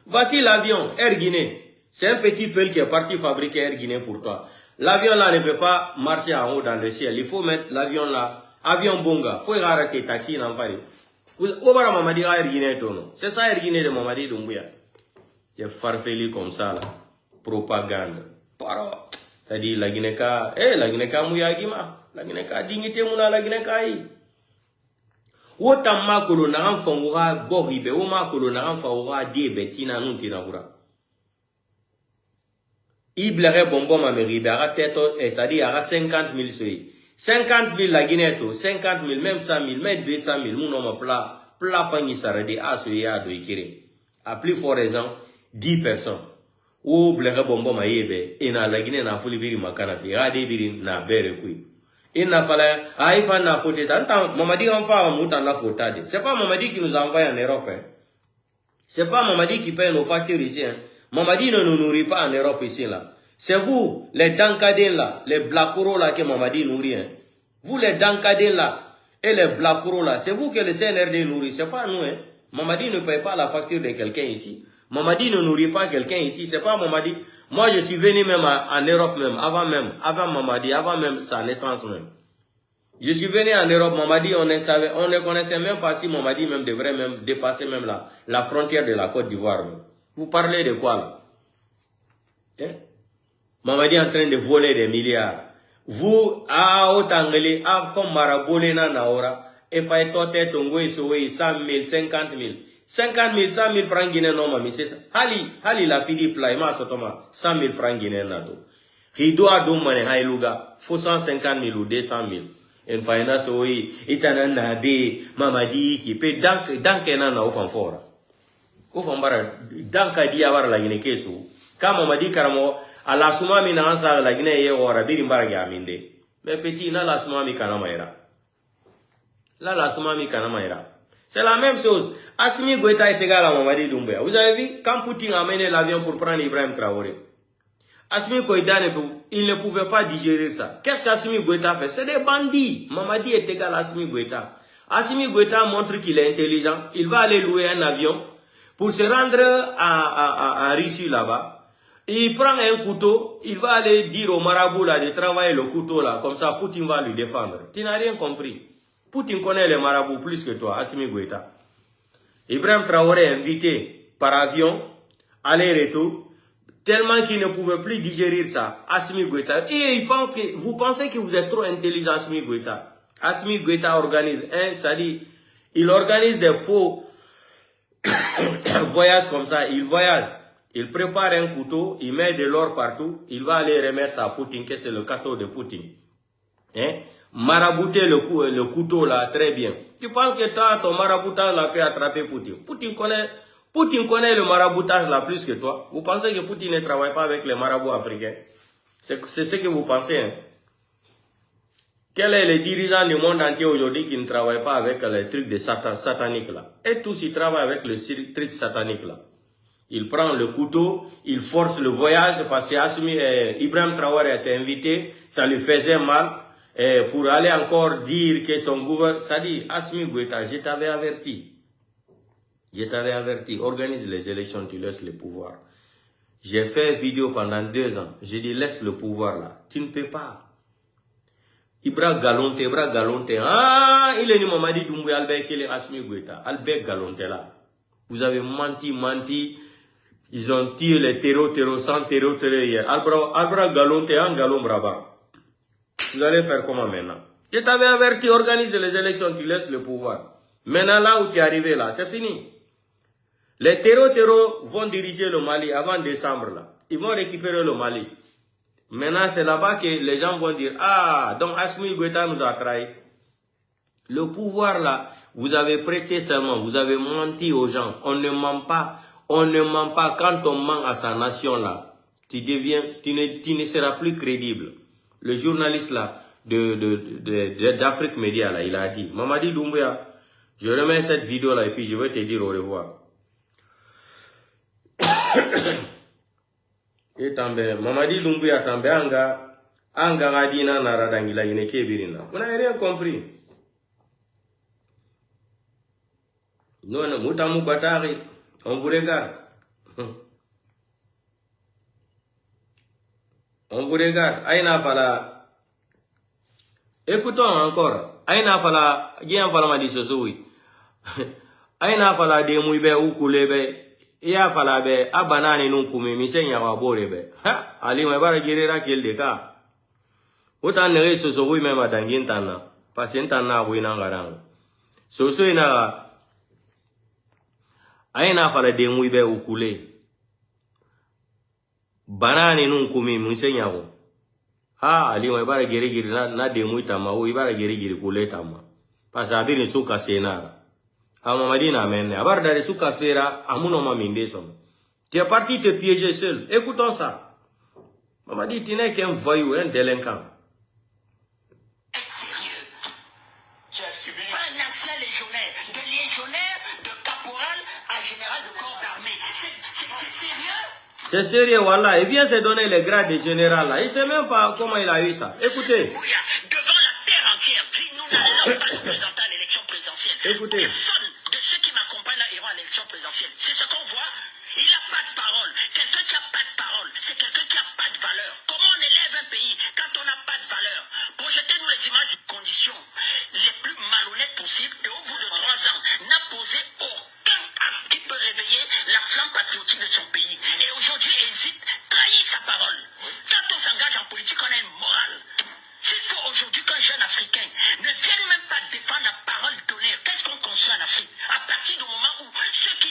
Voici l'avion, Air Guinée. C'est un petit peul qui est parti fabriquer Air Guinée pour toi. L'avion là ne peut pas marcher en haut dans le ciel. Il faut mettre l'avion là. Avion Bonga. Il faut arrêter taxi dans Fari. Mamadi Air Guinée tono. C'est ça Air Guinée de Mamadi Doumbouya. C'est farfelu comme ça là. Propagande. C'est-à-dire la Guinée ka. La Guinée ka mouyagima. La Guinée ka dignité mouna la Guinée ka yi. Wotam makolo na fongoura goribe. Wo makolo na fongoura diebe tina nuntina hura. Il blairait bonbon ma méribe, c'est-à-dire à 50 000 seuils. 50 000 la Guinée, 50 000, même 100 000, même 200 000, mon homme plat fangi sarade à ce ya de ikiri. À plus fort raison, 10 personnes. Ou blairait bonbon ma yebe, et na la Guinée na fouli biri makana fi, rade biri na bere kui. Il n'a fallu, il faut na faute, tant, Mamadi enfa moutan na fautade. C'est pas Mamadi qui nous envoie en Europe, hein. C'est pas Mamadi qui paye nos factures ici, hein. Mamadi ne nous nourrit pas en Europe ici là. C'est vous, les Dankadins là, les Blakoro là que Mamadi nourrit. Hein. Vous les Dankadins là et les Blakoro là, c'est vous que le CNRD nourrit, c'est pas nous. Hein. Mamadi ne paye pas la facture de quelqu'un ici. Mamadi ne nourrit pas quelqu'un ici, c'est pas Mamadi. Moi je suis venu même en Europe avant Mamadi, avant même sa naissance même. Je suis venu en Europe, Mamadi, on ne connaissait même pas si Mamadi même devrait même dépasser même la frontière de la Côte d'Ivoire. Vous parlez de quoi là? Hein? Mamadi est en train de voler des milliards. Vous, comme Marabolena Naora, et Faïtote Tongo et Sowe, 100 000, 50 000. 50 000, 100 000 francs guinéens, non, mais c'est ça. Hali la fidi pla, il m'a 100 000 francs guinéens, nato. Il doit donner un luga, faut 150 000 ou 200 000. En faïna, so, itana nabe, mamadi, qui peut, donc, na au fanfora. Au fanfora, donc, a dit avoir la Guinée kesu. Quand mamadi karamo, à la souma, mina ansa, la Guinée, yé, ora, birimbara gaminde. Mais petit, na la souma, mi kanamaira. Là, la souma, mi kanamaira. C'est la même chose. Assimi Goïta est égal à Mamadi Doumbouya. Vous avez vu, quand Poutine a amené l'avion pour prendre Ibrahim Traoré, Assimi Goïta, il ne pouvait pas digérer ça. Qu'est-ce qu'Assimi Goïta fait? C'est des bandits. Mamadi est égal à Assimi Goïta. Assimi Goïta montre qu'il est intelligent. Il va aller louer un avion pour se rendre à Russie là-bas. Il prend un couteau, il va aller dire au marabout là de travailler le couteau là, comme ça Poutine va lui défendre. Tu n'as rien compris. Poutine connaît les marabouts plus que toi, Assimi Goïta. Ibrahim Traoré est invité par avion, aller-retour, tellement qu'il ne pouvait plus digérer ça, Assimi Goïta. Et il pense que, vous pensez que vous êtes trop intelligent, Assimi Goïta. Assimi Goïta organise, c'est-à-dire, il organise des faux voyages comme ça, il voyage. Il prépare un couteau, il met de l'or partout, il va aller remettre ça à Poutine, que c'est le cadeau de Poutine. Hein? Marabouter le couteau là, très bien. Tu penses que toi, ton maraboutage là peut attraper Poutine? Poutine connaît le maraboutage là plus que toi. Vous pensez que Poutine ne travaille pas avec les marabouts africains? C'est ce que vous pensez. Hein? Quel est le dirigeant du monde entier aujourd'hui qui ne travaille pas avec les trucs de sataniques là? Et tous ils travaillent avec le truc satanique là. Il prend le couteau, il force le voyage parce que Ibrahim Traoré a été invité, ça lui faisait mal. Et pour aller encore dire que son gouvernement, ça dit, Assimi Goïta, je t'avais averti. Je t'avais averti, organise les élections, tu laisses le pouvoir. J'ai fait vidéo pendant 2 ans, j'ai dit laisse le pouvoir là, tu ne peux pas. Ibra Galonte, ah, il est ni Mamadi Doumbouya, Albert Kele, Assimi Goïta, Albert Galonte là. Vous avez menti, ils ont tué les terreaux, sans terreau hier. Albra Galonte, un galon brava. Vous allez faire comment maintenant? Je t'avais averti, organise les élections, tu laisses le pouvoir. Maintenant là où tu es arrivé là, c'est fini. Les terreaux vont diriger le Mali avant décembre là. Ils vont récupérer le Mali. Maintenant c'est là-bas que les gens vont dire, ah, donc Assimi Goïta nous a trahis. Le pouvoir là, vous avez prêté seulement, vous avez menti aux gens. On ne ment pas. Quand on ment à sa nation là, tu ne seras plus crédible. Le journaliste là, d'Afrique Média là, il a dit, Mamadi Doumbouya, je remets cette vidéo là et puis je vais te dire au revoir. Et tambe, Mamadi Doumbouya tambe anga gadina naradangila ineke birina. Vous n'avez rien compris. Non, Moutamu Batari, on vous regarde. On vous regarde. Aïna fala. Écoutons encore. Aïna fala. Gien fala m'a dit ce oui. Aïna fala de mouibe ou koulebe. Ia fala be. Abanani non koumi. Misenya waborebe. Ha. Ali mabara girera kiel de ka. Autant ne ce oui même à dangin tana. Parce que tana oui nangarang. Soso ina. Aïna fala de mouibe ou koulé. Banane nun kumi musenya ko ha ali wa bara gere na de muita ma o ibara gere kuleta ma pasa abiri suka senara ama madina men abar dare suka fera amuno ma mindesom tu es parti te piéger seul. Écoutons ça. Mamadi tu n'es qu'un voyou, un délinquant. Être sérieux. Un ancien légionnaire, de légionnaire, de caporal à général de corps d'armée. C'est sérieux? C'est sérieux, voilà. Il vient se donner les grades de général là. Il ne sait même pas comment il a eu ça. Écoutez. Devant la terre entière, nous n'allons pas nous présenter à l'élection présidentielle. Écoutez. Personne de ceux qui m'accompagnent ira à l'élection présidentielle. C'est ce qu'on voit. Il n'a pas de parole. Quelqu'un qui n'a pas de parole, c'est quelqu'un qui n'a pas de valeur. Comment on élève un pays quand on n'a pas de valeur? Projetez-nous les images de conditions les plus malhonnêtes possibles et au bout de 3 ans, n'a posé aucun acte qui peut réveiller la flamme patriotique de son pays. Et aujourd'hui, hésite, trahit sa parole. Quand on s'engage en politique, on a une morale. S'il faut aujourd'hui qu'un jeune Africain ne vienne même pas défendre la parole donnée, qu'est-ce qu'on construit en Afrique? À partir du moment où ceux qui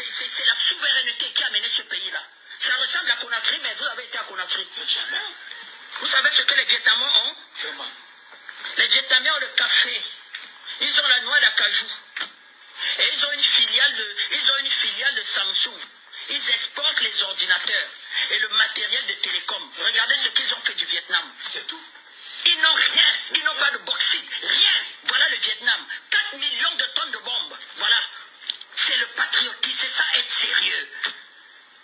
c'est la souveraineté qui a mené ce pays-là. Ça ressemble à Conakry, mais vous avez été à Conakry. Jamais. Vous savez ce que les Vietnamiens ont? Vraiment. Les Vietnamiens ont le café. Ils ont la noix d'acajou. Et ils ont une filiale de Samsung. Ils exportent les ordinateurs et le matériel de télécom. Regardez ce qu'ils ont fait du Vietnam. C'est tout. Ils n'ont rien. Ils n'ont pas de bauxite. Rien. Voilà le Vietnam. 4 millions de tonnes de bombes. Voilà. C'est le patriotisme. C'est ça être sérieux.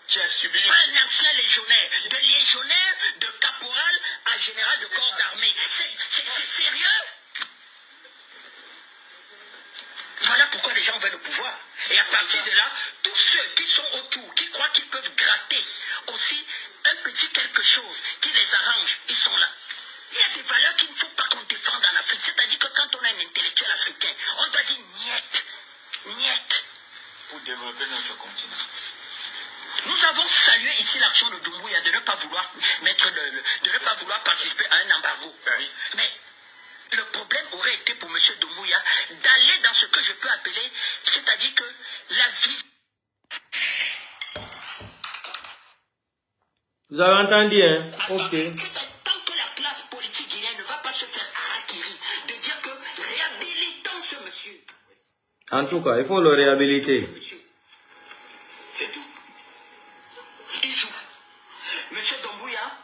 Qui a subi un ancien légionnaire. De légionnaire, de caporal à général de corps d'armée. C'est sérieux. Voilà pourquoi les gens veulent le pouvoir. Et à partir de là, tous ceux qui sont autour, qui croient qu'ils peuvent gratter aussi un petit quelque chose qui les arrange, ils sont là. Il y a des valeurs qu'il ne faut pas qu'on défende en Afrique. C'est-à-dire que quand on a un intellectuel africain, on doit dire niet, niet. Pour développer notre continent. Nous avons salué ici l'action de Doumbouya de ne pas vouloir de ne pas vouloir participer à un embargo. Oui. Mais le problème aurait été pour M. Doumbouya d'aller dans ce que je peux appeler, c'est-à-dire que la vie. Vous avez entendu, hein? Ok. Tant que la classe politique guinéenne ne va pas se faire acquérir de dire que réhabilitons ce monsieur. En tout cas, il faut le réhabiliter. C'est tout. Il joue. M. Doumbouya